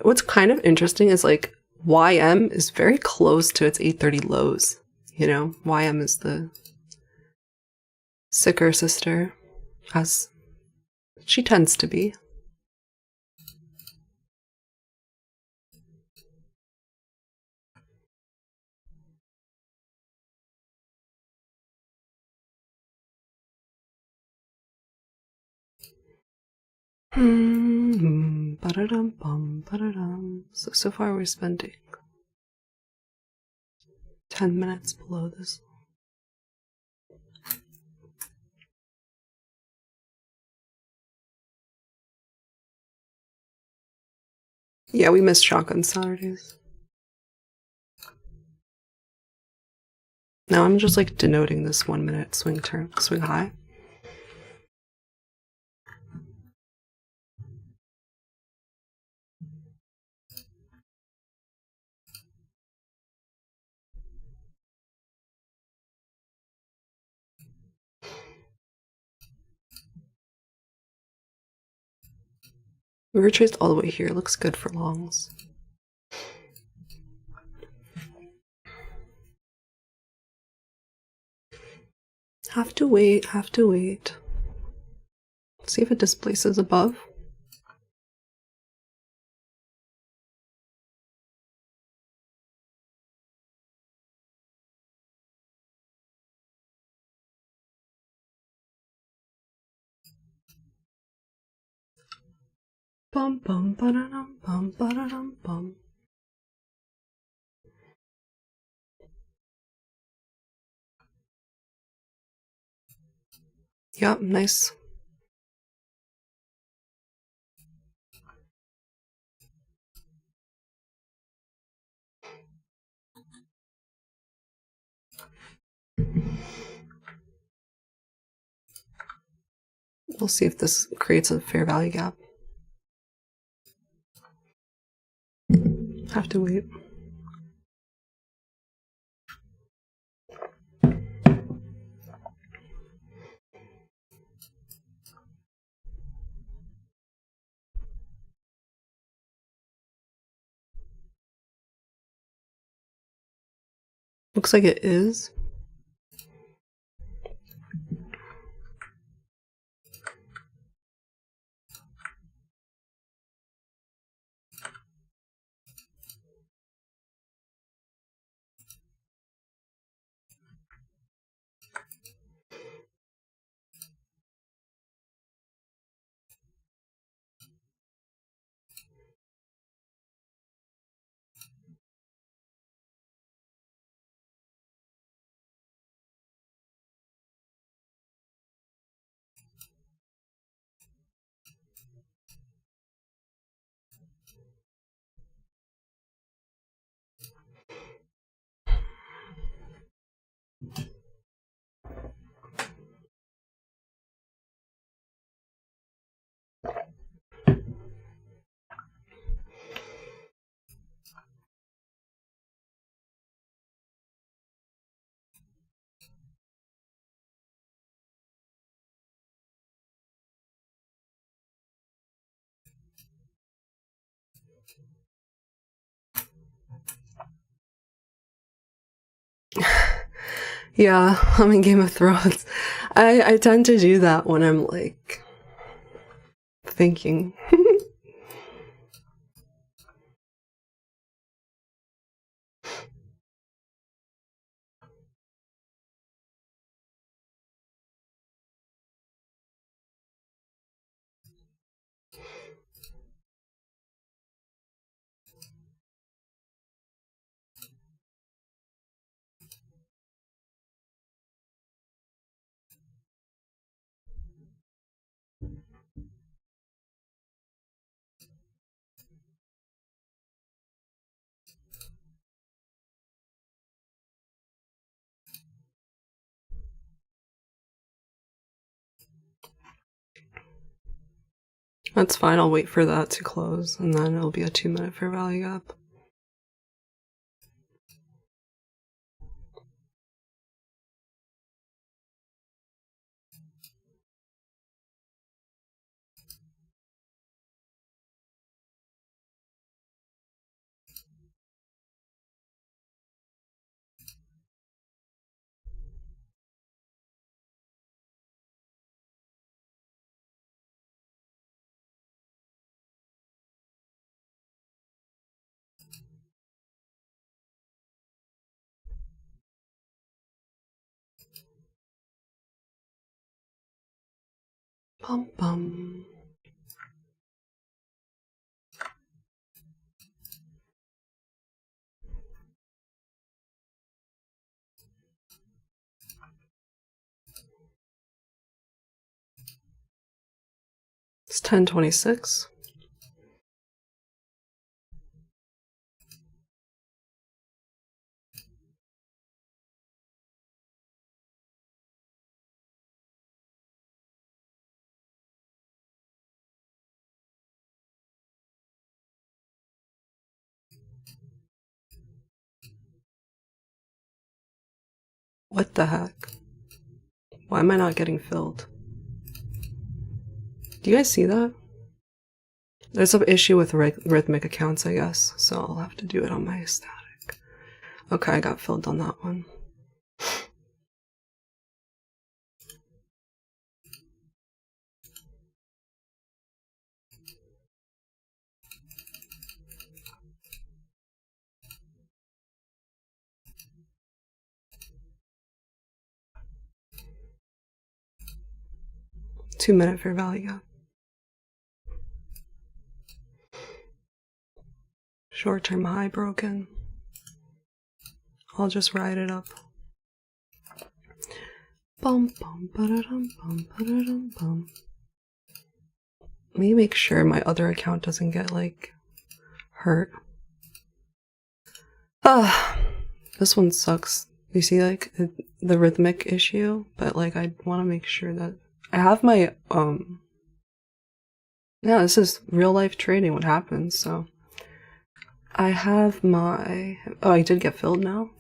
What's kind of interesting is like YM is very close to its 830 lows. You know, YM is the sicker sister, as she tends to be. So far we're spending 10 minutes below this. Yeah, we missed Shock on Saturdays. Now I'm just like denoting this 1 minute swing high. We retraced all the way here. Looks good for longs. Have to wait. See if it displaces above. Bum bum ba-da-dum bum ba-da-dum bum. Yep, nice. We'll see if this creates a fair value gap. Have to wait. Looks like it is. Yeah, I'm in Game of Thrones. I tend to do that when I'm like thinking. That's fine, I'll wait for that to close, and then it'll be a 2-minute fair value gap. Bum bum. It's 10:26. What the heck? Why am I not getting filled? Do you guys see that? There's an issue with rhythmic accounts, I guess, so I'll have to do it on my static. Okay, I got filled on that one. Two-minute fair value gap. Short-term high broken. I'll just ride it up. Bum, bum, ba-da-dum, bum, ba-da-dum, bum. Let me make sure my other account doesn't get, like, hurt. This one sucks. You see, like, the rhythmic issue, but, like, I want to make sure that I have my, yeah, this is real life trading what happens, so. I have my, oh, I did get filled now?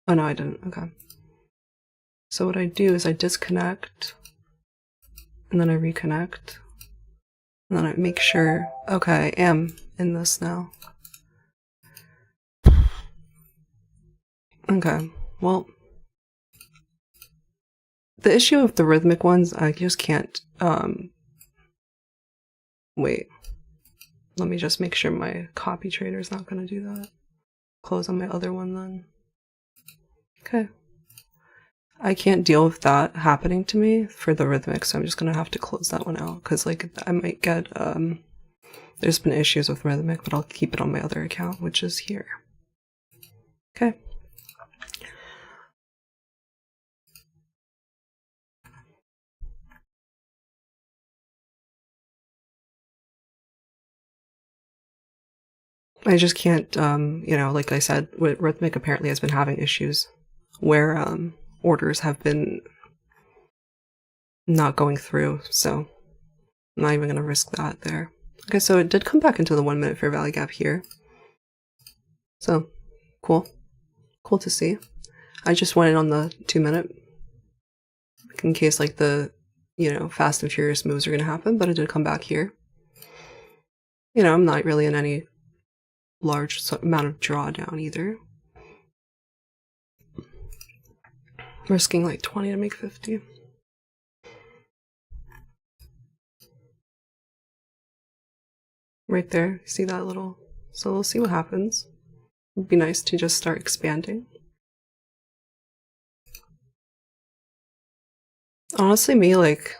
Oh, no, I didn't, okay. So what I do is I disconnect, and then I reconnect, and then I make sure, okay, I am in this now. Okay, well, the issue of the rhythmic ones, I just can't, wait. Let me just make sure my copy trader is not going to do that. Close on my other one then. Okay. I can't deal with that happening to me for the rhythmic, so I'm just going to have to close that one out, because, like, I might get, there's been issues with rhythmic, but I'll keep it on my other account, which is here. Okay. I just can't, you know, like I said, rhythmic apparently has been having issues where, orders have been not going through, so I'm not even going to risk that there. Okay, so it did come back into the 1 minute fair value gap here. So, cool. Cool to see. I just went in on the 2 minute in case, like, the, you know, fast and furious moves are going to happen, but it did come back here. You know, I'm not really in any large amount of drawdown either. Risking like 20 to make 50. Right there, see that little, so we'll see what happens. It'd be nice to just start expanding. Honestly, me, like,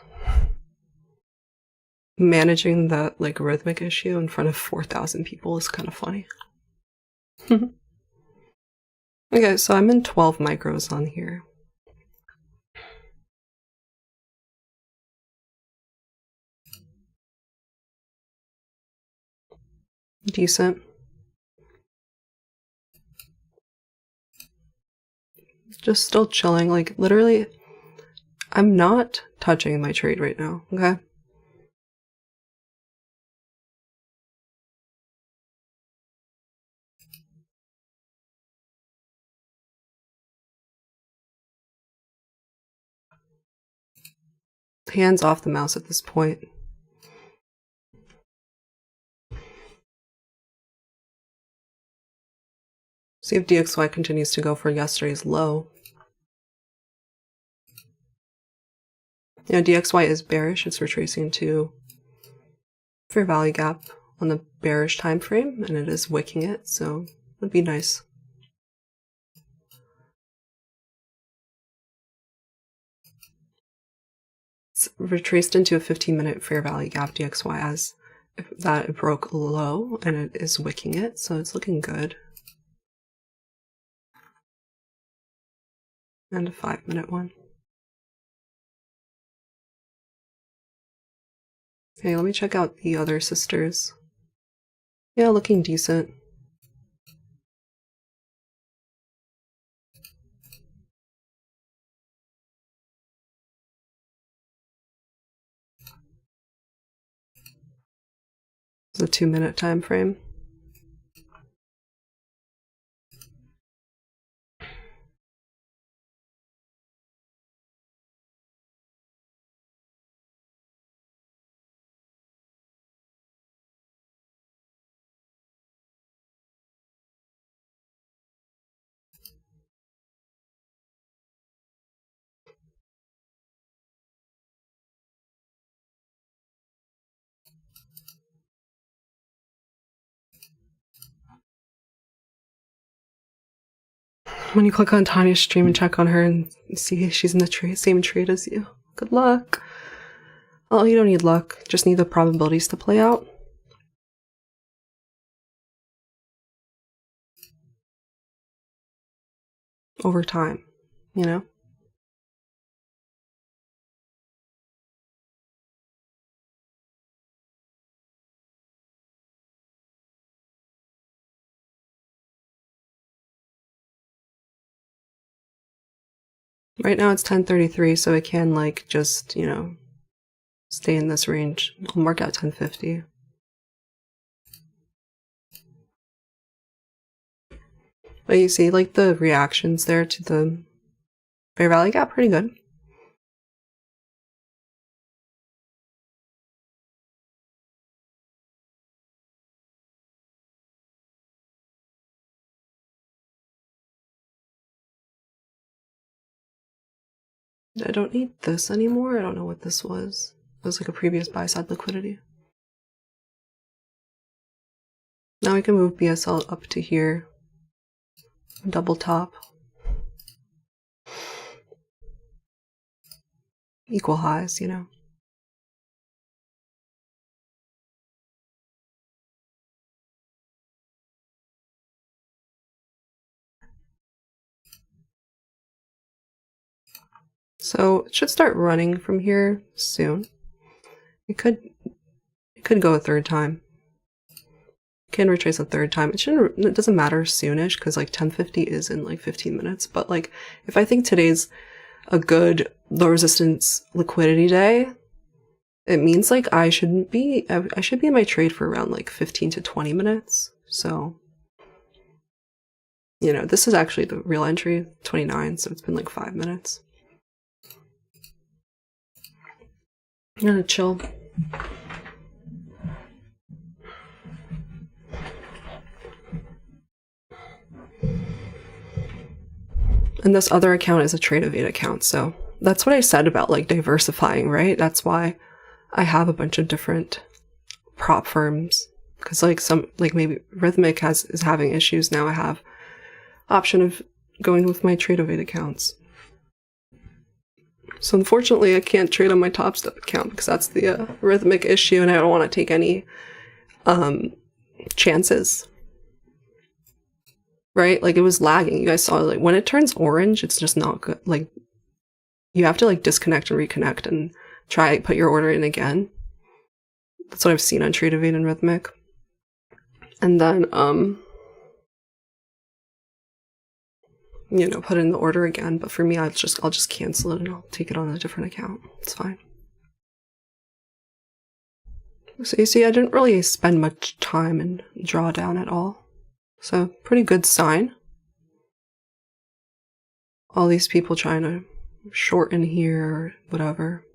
managing that, like, rhythmic issue in front of 4,000 people is kind of funny. Okay, so I'm in 12 micros on here. Decent. Just still chilling, like, literally, I'm not touching my trade right now, okay? Hands off the mouse at this point. See if DXY continues to go for yesterday's low. You know, DXY is bearish. It's retracing into fair value gap on the bearish time frame, and it is wicking it, so it would be nice. It's retraced into a 15-minute fair value gap DXY as that it broke low, and it is wicking it, so it's looking good. And a 5-minute one. Okay, let me check out the other sisters. Yeah, looking decent. It's a 2-minute time frame. When you click on Tanya's stream and check on her and see she's in the same trade as you. Good luck. Oh, you don't need luck. Just need the probabilities to play out. Over time, you know? Right now it's 1033, so it can like just, you know, stay in this range. I'll mark out 1050. But you see like the reactions there to the fair value gap, pretty good. I don't need this anymore. I don't know what this was. It was like a previous buy side liquidity. Now we can move BSL up to here. Double top. Equal highs, you know. So it should start running from here soon. It could go a third time. It can retrace a third time. It doesn't matter soonish because like 1050 is in like 15 minutes. But like if I think today's a good low resistance liquidity day, it means like I should be in my trade for around like 15 to 20 minutes. So, you know, this is actually the real entry, 29, so it's been like 5 minutes. I'm gonna chill. And this other account is a trade evade account, so that's what I said about like diversifying, right? That's why I have a bunch of different prop firms, because like some, like maybe Rhythmic is having issues now. I have option of going with my trade evade accounts. So unfortunately, I can't trade on my Top Step account because that's the Rhythmic issue, and I don't want to take any chances. Right? Like it was lagging. You guys saw like when it turns orange, it's just not good. Like you have to like disconnect and reconnect and try put your order in again. That's what I've seen on Trade Evade and Rhythmic. And then you know, put in the order again. But for me, I'll just cancel it and I'll take it on a different account. It's fine. So you see, I didn't really spend much time in drawdown at all. So pretty good sign. All these people trying to shorten here or whatever,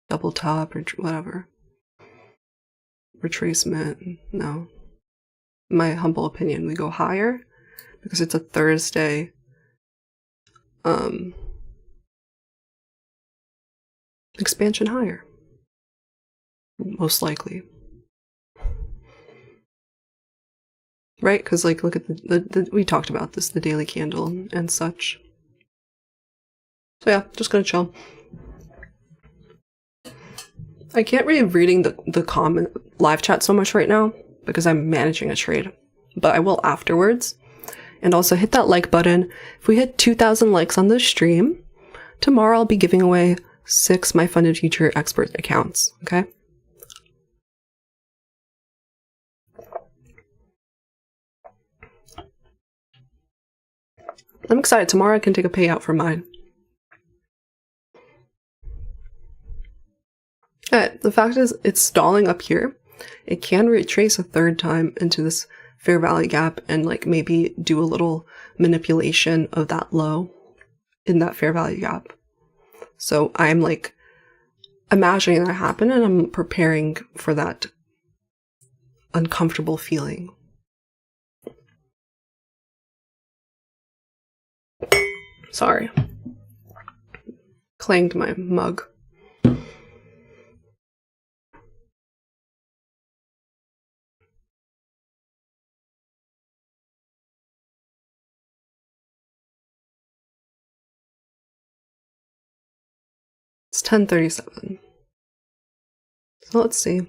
double top or whatever, retracement. No, in my humble opinion, we go higher because it's a Thursday expansion higher, most likely, right? Because like look at the we talked about this, the daily candle and such. So yeah, just gonna chill. I can't really reading the comment live chat so much right now because I'm managing a trade, but I will afterwards. And also hit that like button. If we hit 2,000 likes on this stream, tomorrow I'll be giving away 6 My Funded Future Expert accounts, okay? I'm excited. Tomorrow I can take a payout for mine. Alright, the fact is it's stalling up here. It can retrace a third time into this fair value gap and like maybe do a little manipulation of that low in that fair value gap. So I'm like imagining that happen and I'm preparing for that uncomfortable feeling. Sorry. Clanged my mug. It's 10:37. So let's see.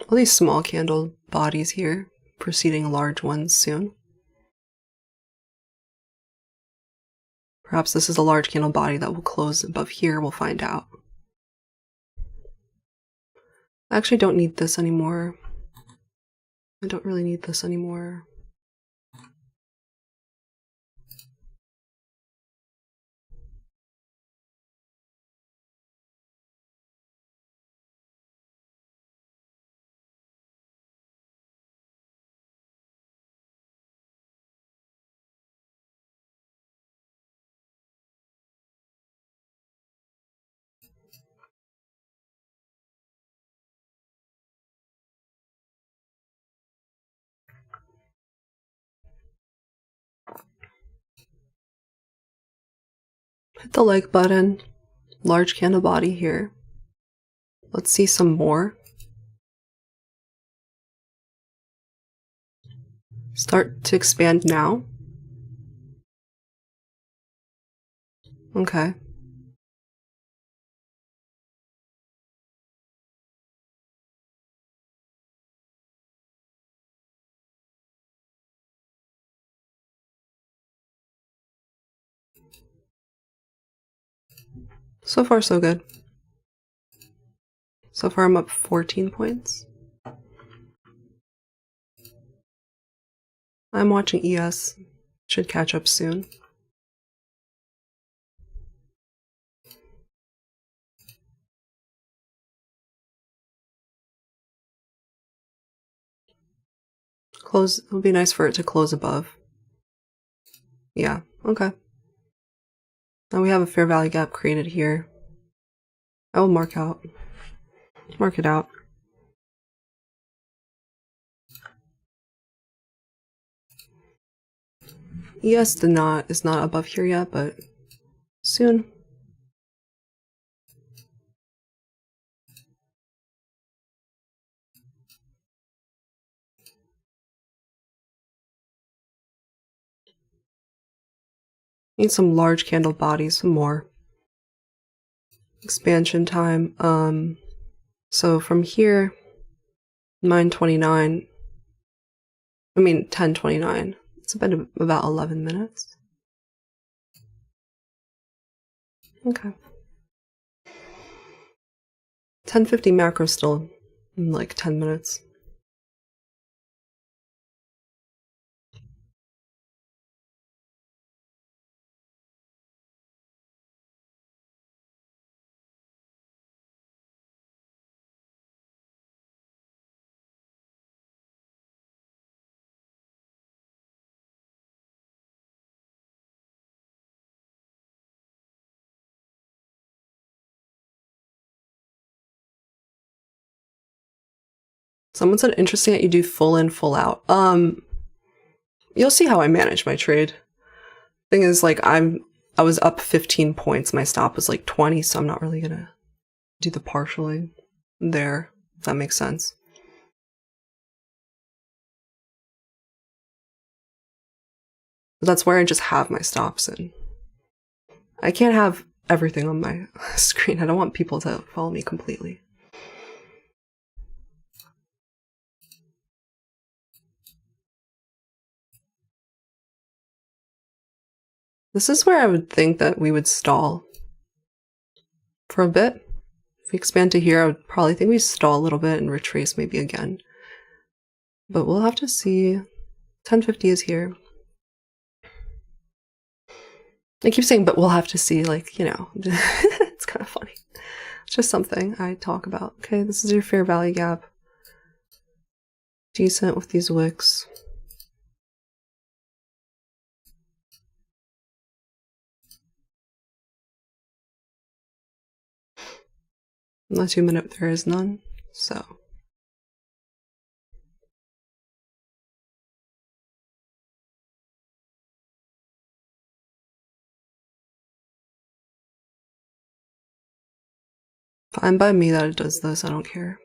all these small candle bodies here, preceding large ones soon. Perhaps this is a large candle body that will close above here, we'll find out. I actually don't need this anymore. I don't really need this anymore. Hit the like button. Large candle body here. Let's see some more. Start to expand now. Okay. So far, so good. So far, I'm up 14 points. I'm watching ES. Should catch up soon. Close. It would be nice for it to close above. Yeah, okay. Now we have a fair value gap created here. I will mark it out. ES is not above here yet, but soon. Need some large candle bodies, some more. Expansion time. So from here, 9:29. I mean 10:29. It's been about 11 minutes. Okay. 10:50 macro still in like 10 minutes. Someone said interesting that you do full in, full out. You'll see how I manage my trade. Thing is, like, I was up 15 points. My stop was like 20, so I'm not really gonna do the partially there, if that makes sense. That's where I just have my stops in. I can't have everything on my screen. I don't want people to follow me completely. This is where I would think that we would stall for a bit. If we expand to here, I would probably think we stall a little bit and retrace maybe again. But we'll have to see. 10:50 is here. I keep saying, but we'll have to see, like, you know, it's kind of funny. It's just something I talk about. Okay, this is your fair value gap. Decent with these wicks. In the 2 minute, there is none, so. Fine by me that it does this, I don't care.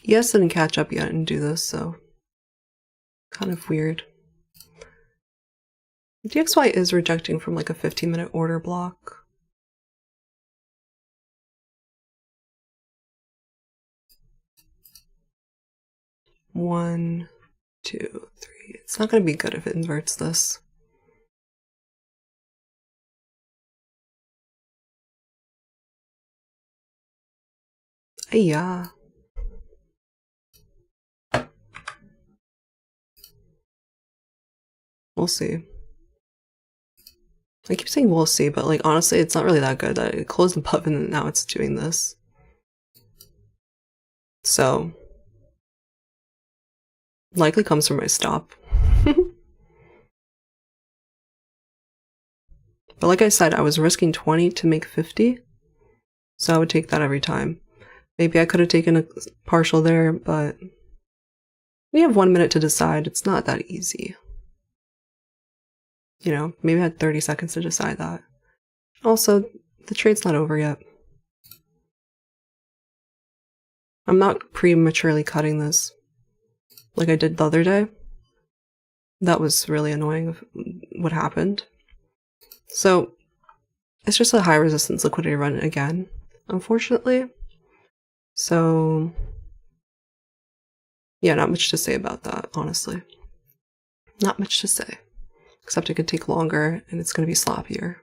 Yes, didn't catch up yet and do this, so kind of weird. DXY is rejecting from like a 15-minute order block. One, two, three. It's not going to be good if it inverts this. Yeah. We'll see. I keep saying we'll see, but like honestly, it's not really that good. I closed the button and now it's doing this. So likely comes from my stop. But like I said, I was risking 20 to make 50. So I would take that every time. Maybe I could have taken a partial there, but we have 1 minute to decide. It's not that easy. You know, maybe I had 30 seconds to decide that. Also, the trade's not over yet. I'm not prematurely cutting this like I did the other day. That was really annoying of what happened. So, it's just a high resistance liquidity run again, unfortunately. So, yeah, not much to say about that, honestly. Not much to say. Except it could take longer and it's going to be sloppier.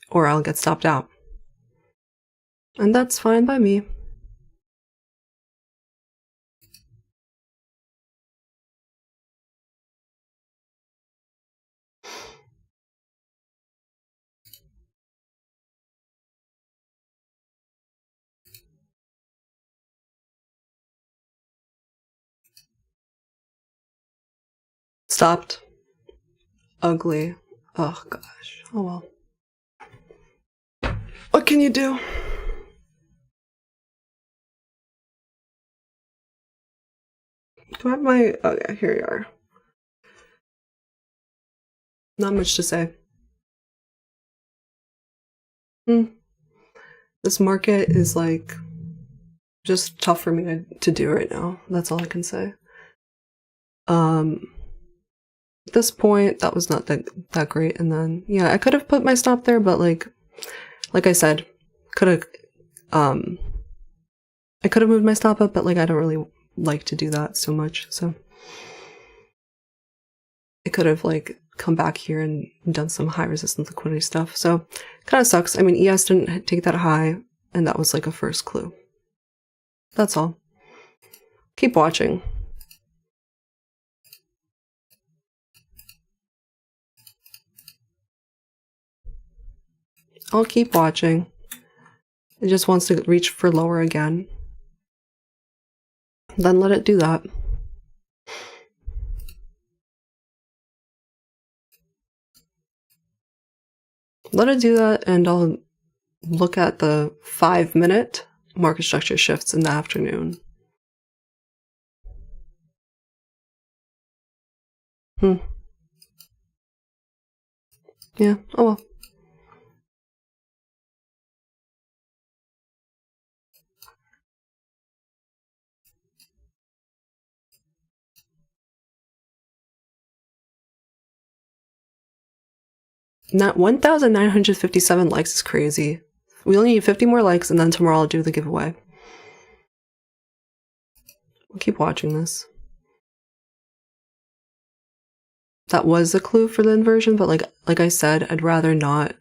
Or I'll get stopped out. And that's fine by me. Stopped. Ugly. Oh gosh. Oh well. What can you do? Do I have my... Okay, here you are. Not much to say. This market is like just tough for me to do right now. That's all I can say. At this point, that was not that great. And then, yeah, I could have put my stop there, but like I said, I could have moved my stop up, but like I don't really like to do that so much. So I could have like come back here and done some high resistance liquidity stuff. So kind of sucks. I mean, ES didn't take that high, and that was like a first clue. That's all. Keep watching. I'll keep watching. It just wants to reach for lower again. Then let it do that. Let it do that, and I'll look at the 5-minute market structure shifts in the afternoon. Yeah, oh well. Not 1,957 likes is crazy. We only need 50 more likes, and then tomorrow I'll do the giveaway. We'll keep watching this. That was a clue for the inversion, but like I said, I'd rather not.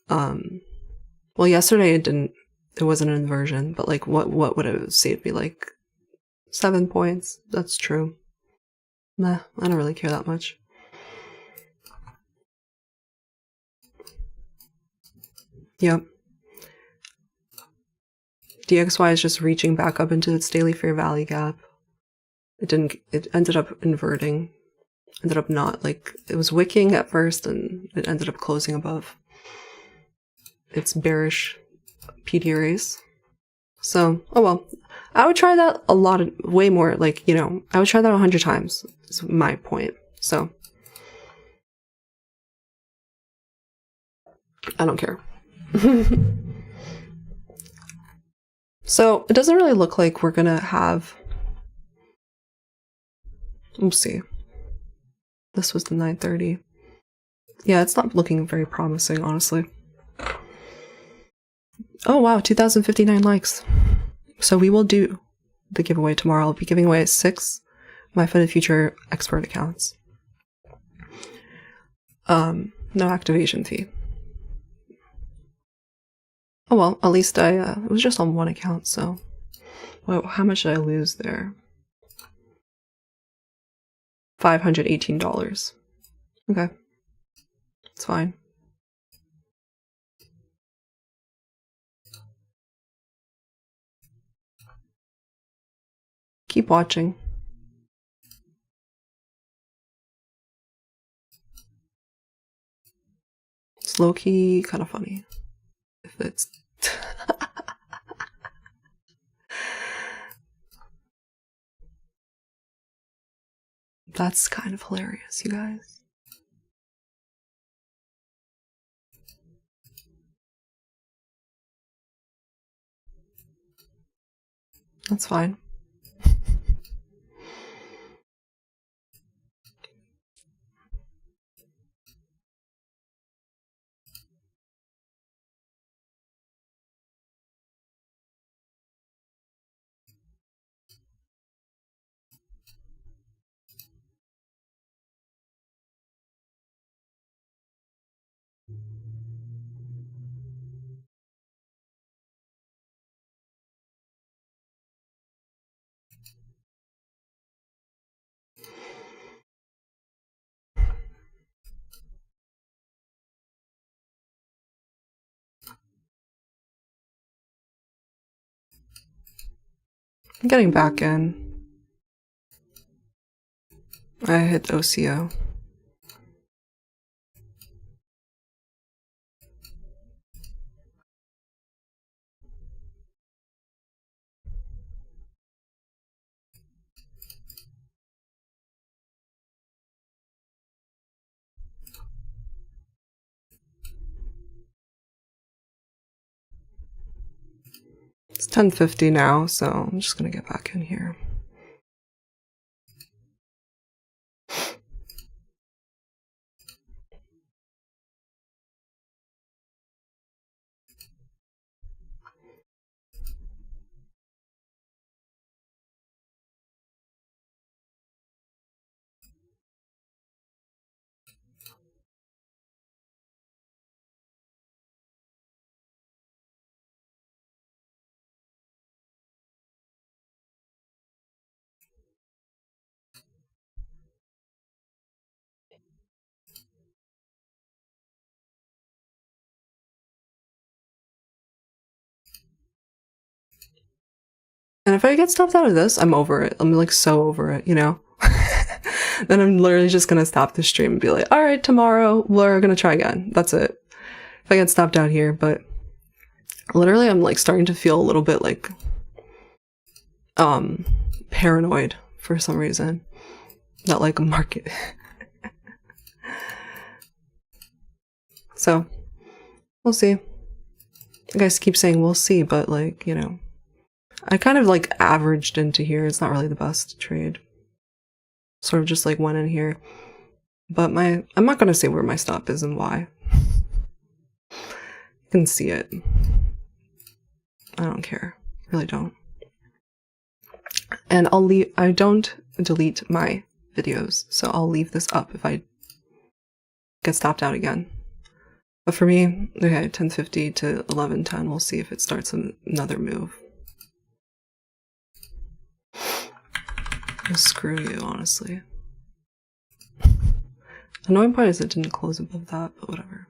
Well, yesterday it wasn't an inversion, but like what would it say? It'd be like 7 points. That's true. Nah, I don't really care that much. Yep. DXY is just reaching back up into its daily fair value gap. It ended up inverting. Ended up not, like, it was wicking at first and it ended up closing above its bearish PD raise. So, oh well. I would try that way more, like, you know, I would try that 100 times, is my point. So, I don't care. So, it doesn't really look like we're gonna have We'll see. This was the 9:30. Yeah, it's not looking very promising, honestly. Oh wow, 2,059 likes. So we will do the giveaway tomorrow. I'll be giving away 6 My For the Future expert accounts. No activation fee. Oh well, at least it was just on one account, so. Well, how much did I lose there? $518. Okay. It's fine. Keep watching. It's low-key kind of funny. If it's... That's kind of hilarious, you guys. That's fine. I'm getting back in. I hit OCO. It's 10:50 now, so I'm just gonna get back in here. And if I get stopped out of this, I'm over it. I'm like so over it, you know? Then I'm literally just gonna stop the stream and be like, alright, tomorrow we're gonna try again. That's it. If I get stopped out here, but literally I'm like starting to feel a little bit like paranoid for some reason. Not like a market. So we'll see. You guys keep saying we'll see, but like, you know, I kind of like averaged into here. It's not really the best trade. Sort of just like went in here. But I'm not gonna say where my stop is and why. You can see it. I don't care. Really don't. And I don't delete my videos, so I'll leave this up if I get stopped out again. But for me, okay, 10:50 to 11:10, we'll see if it starts another move. Screw you, honestly. Annoying part is it didn't close above that, but whatever.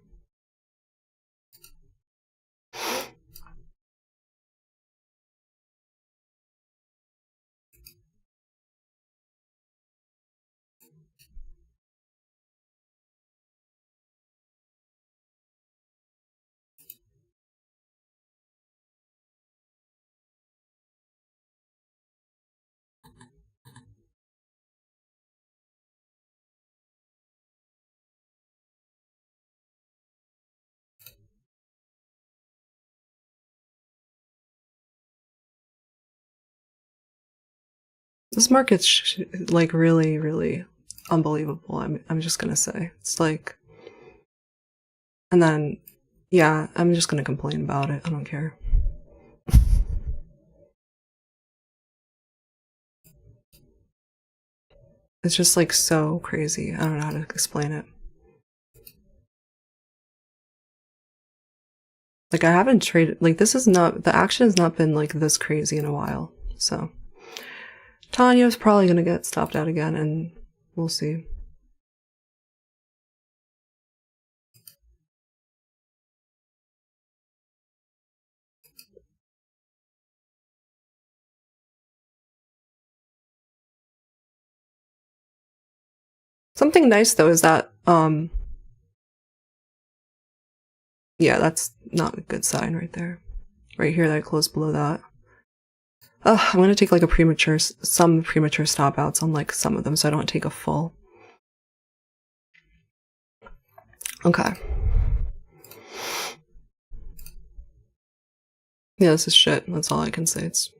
This market's like really, really unbelievable. I'm just gonna say it's like, and then yeah, I'm just gonna complain about it. I don't care. It's just like so crazy. I don't know how to explain it. Like I haven't traded, like this is not, the action has not been like this crazy in a while. So Tanya's probably gonna get stopped out again and we'll see. Something nice though is that, yeah, that's not a good sign right there. Right here, that closed below that. I'm gonna take like some premature stop outs on like some of them so I don't take a full. Okay. Yeah, this is shit. That's all I can say. It's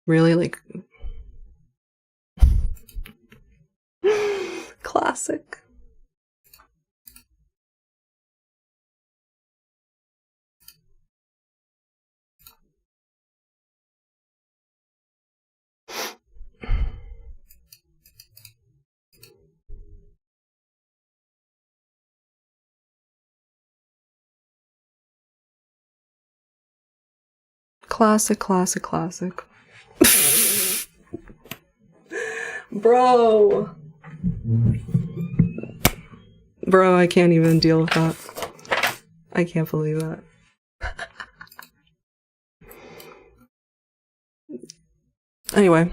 really like classic. Classic, classic, classic. Bro. Bro, I can't even deal with that. I can't believe that. Anyway.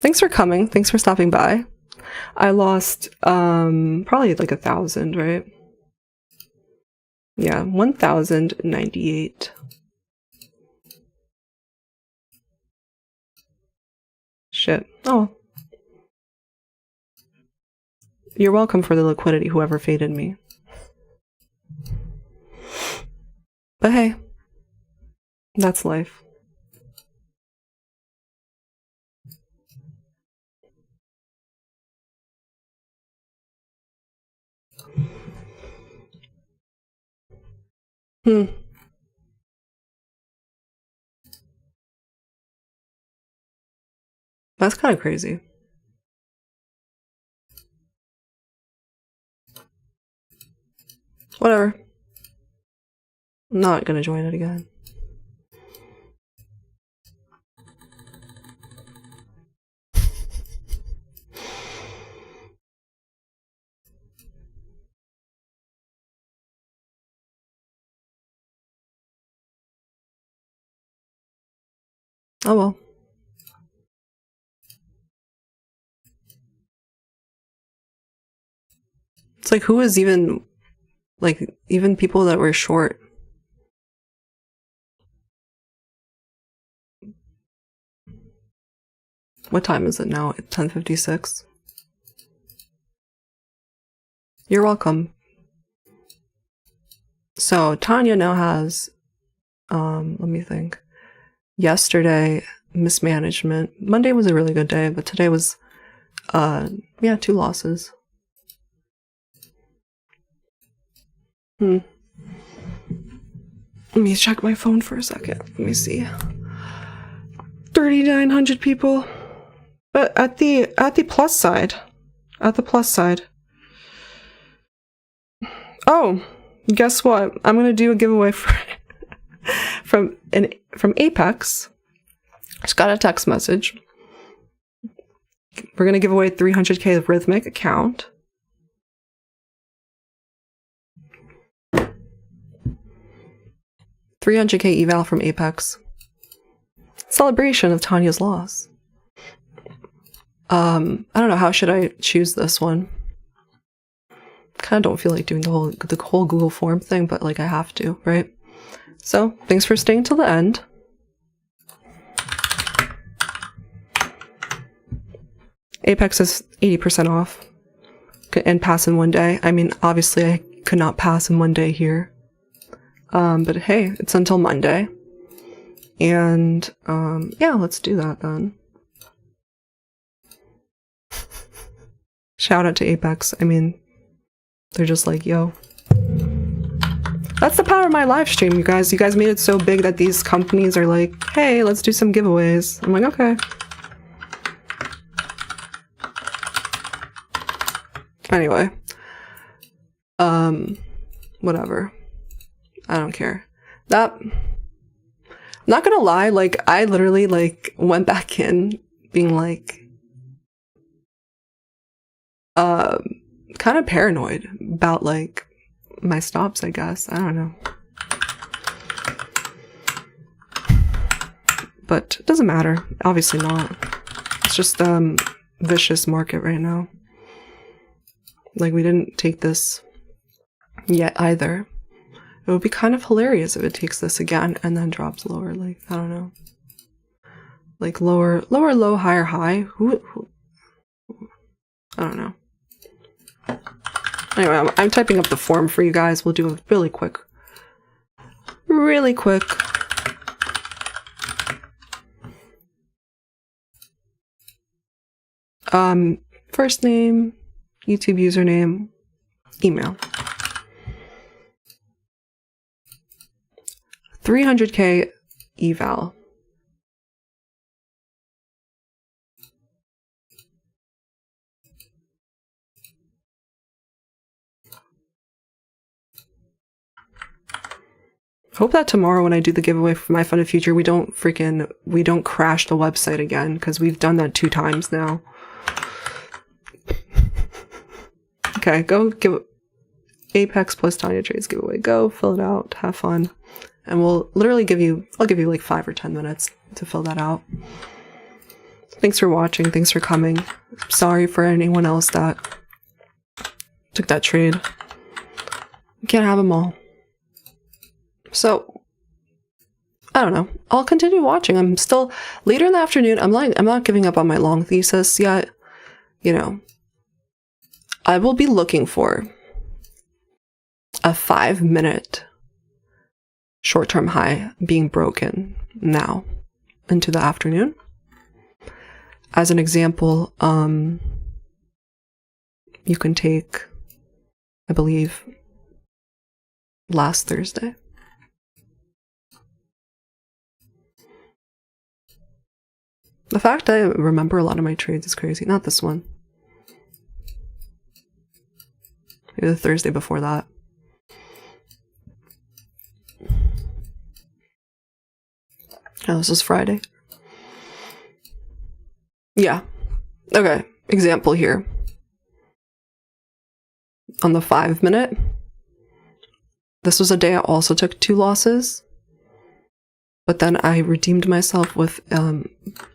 Thanks for coming. Thanks for stopping by. I lost probably like 1,000, right? Yeah, 1,098. Shit. Oh. You're welcome for the liquidity, whoever faded me. But hey, that's life. That's kind of crazy. Whatever. I'm not gonna join it again. Oh well. It's like, who is even, like, even people that were short. What time is it now? 10:56. You're welcome. So Tanya now has, let me think. Yesterday, mismanagement. Monday was a really good day, but today was, yeah, 2 losses. Let me check my phone for a second. Let me see. 3,900 people. But at the plus side. At the plus side. Oh, guess what? I'm gonna do a giveaway from Apex. Just got a text message. We're gonna give away 300k of Rhythmic account. $300k eval from Apex. Celebration of Tanya's loss. I don't know, how should I choose this one? Kind of don't feel like doing the whole Google form thing, but like I have to, right? So thanks for staying till the end. Apex is 80% off and pass in one day. I mean, obviously I could not pass in one day here. But hey, it's until Monday. And yeah, let's do that then. Shout out to Apex. I mean, they're just like, yo. That's the power of my live stream, you guys. You guys made it so big that these companies are like, hey, let's do some giveaways. I'm like, okay. Anyway. Whatever. I don't care. I'm not gonna lie, like, I literally, like, went back in being like, kind of paranoid about, like, my stops, I guess. I don't know. But it doesn't matter. Obviously not. It's just, vicious market right now. Like, we didn't take this yet either. It would be kind of hilarious if it takes this again and then drops lower. Like, I don't know. Like, lower, low, higher, high. Who I don't know. Anyway, I'm typing up the form for you guys. We'll do a really quick. First name, YouTube username, email. 300K eval. Hope that tomorrow when I do the giveaway for My Funded Future, we don't crash the website again, because we've done that 2 times now. Okay, go give Apex plus Tanya Trades giveaway. Go fill it out, have fun. And we'll literally I'll give you like 5 or 10 minutes to fill that out. Thanks for watching, thanks for coming. Sorry for anyone else that took that trade. You can't have them all. So, I don't know. I'll continue watching. I'm still, later in the afternoon, I'm not giving up on my long thesis yet. You know, I will be looking for a 5-minute short-term high being broken now into the afternoon. As an example, you can take, I believe, last Thursday. The fact I remember a lot of my trades is crazy. Not this one. Maybe the Thursday before that. Oh, this is Friday. Yeah. Okay. Example here. On the 5-minute. This was a day I also took 2 losses. But then I redeemed myself with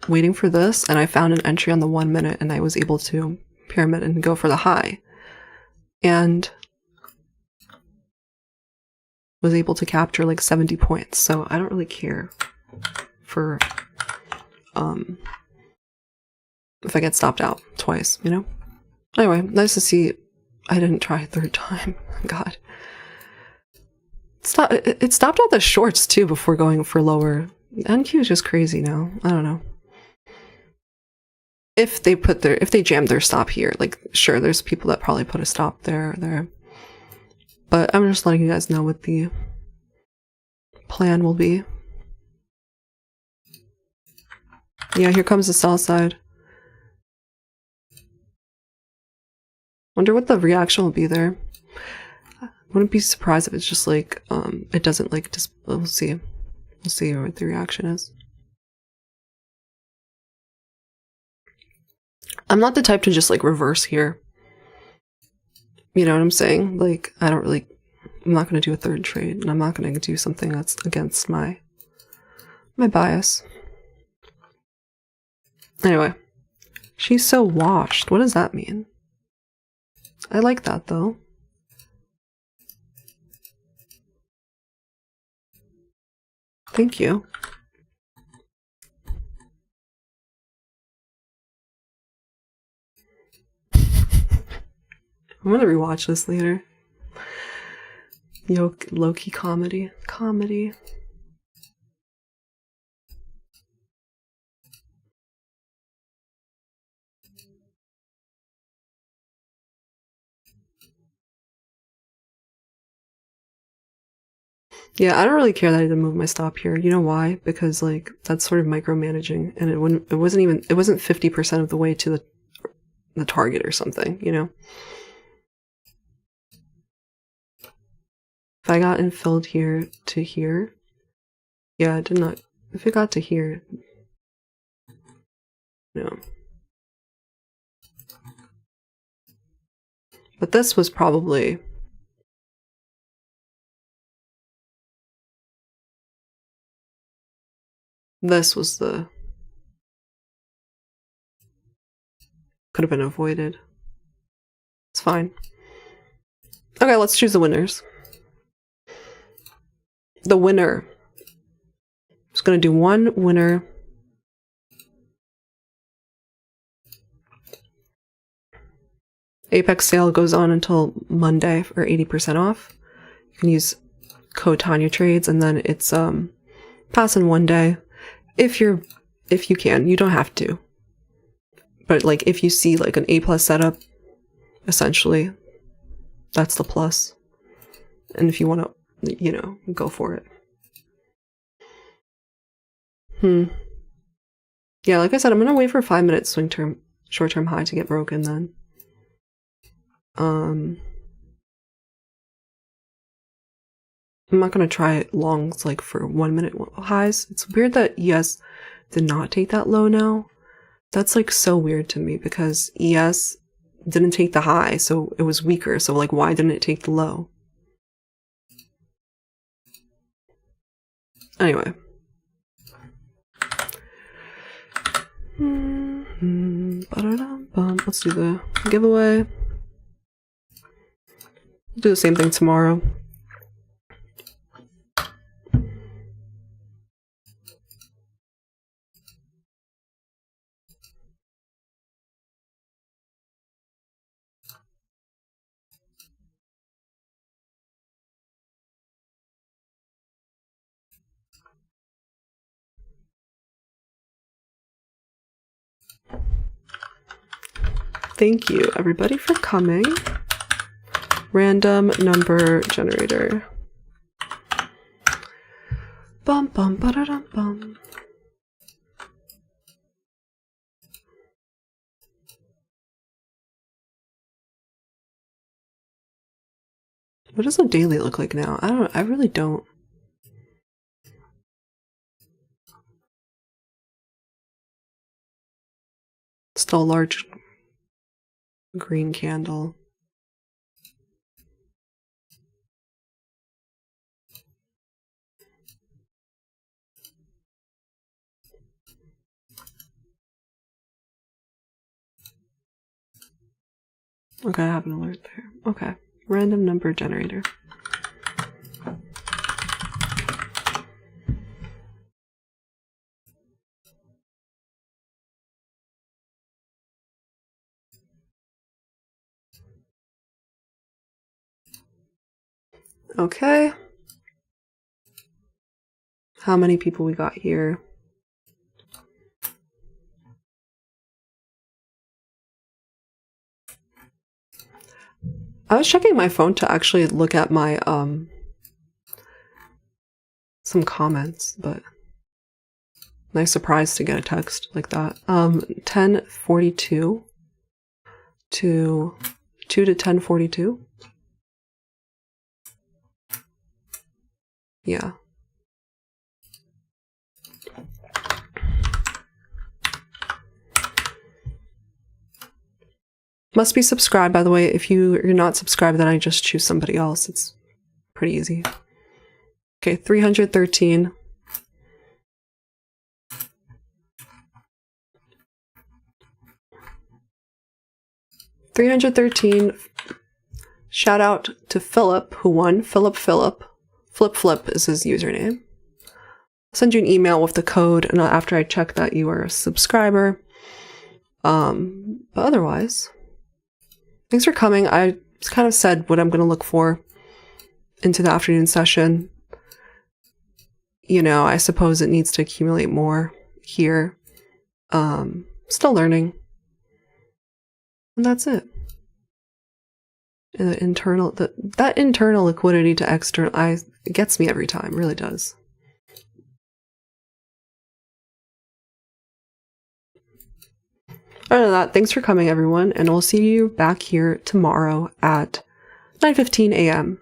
waiting for this, and I found an entry on the 1 minute, and I was able to pyramid and go for the high. And was able to capture like 70 points. So I don't really care for if I get stopped out twice, you know? Anyway, nice to see I didn't try a 3rd time. God. It stopped out the shorts too before going for lower. NQ is just crazy now. I don't know. If they jammed their stop here, like, sure, there's people that probably put a stop there. But I'm just letting you guys know what the plan will be. Yeah, here comes the sell side. Wonder what the reaction will be there. Wouldn't be surprised if it's just like, it doesn't like, just, we'll see. We'll see what the reaction is. I'm not the type to just like reverse here. You know what I'm saying? Like, I'm not going to do a 3rd trade, and I'm not going to do something that's against my bias. Anyway, she's so washed. What does that mean? I like that though. Thank you. I'm gonna rewatch this later. Low-key comedy. Yeah, I don't really care that I didn't move my stop here. You know why? Because like that's sort of micromanaging, and it wasn't 50% of the way to the target or something, you know? If I got infilled here to here, yeah, it did not. If it got to here, no. But this was probably could have been avoided. It's fine. Okay, let's choose the winners. The winner. Just gonna do one winner. Apex sale goes on until Monday for 80% off. You can use code Tanya Trades, and then it's pass in one day. If you can, you don't have to. But like if you see like an A+ setup, essentially, that's the plus. And if you want to, you know, go for it. Yeah, like I said, I'm gonna wait for a 5-minute short-term high to get broken then. I'm not gonna try longs like for 1-minute highs. It's weird that ES did not take that low now. That's like so weird to me because ES didn't take the high, so it was weaker. So like, why didn't it take the low? Anyway. Let's do the giveaway. We'll do the same thing tomorrow. Thank you, everybody, for coming. Random number generator. Bum bum ba-da-dum bum. What does the daily look like now? I really don't. Still a large green candle. Okay, I have an alert there. Okay, random number generator. Okay. How many people we got here? I was checking my phone to actually look at my some comments, but nice surprise to get a text like that. 10:42 to 2 to 10:42. Yeah. Must be subscribed, by the way. If you're not subscribed, then I just choose somebody else. It's pretty easy. Okay, 313. Shout out to Philip, who won. Philip. Flip is his username. I'll send you an email with the code, and after I check that you are a subscriber. But otherwise, thanks for coming. I kind of said what I'm going to look for into the afternoon session. You know, I suppose it needs to accumulate more here. Still learning. And that's it. that internal liquidity to external, it gets me every time, really does. Other than that, thanks for coming, everyone, and we'll see you back here tomorrow at 9:15 a.m.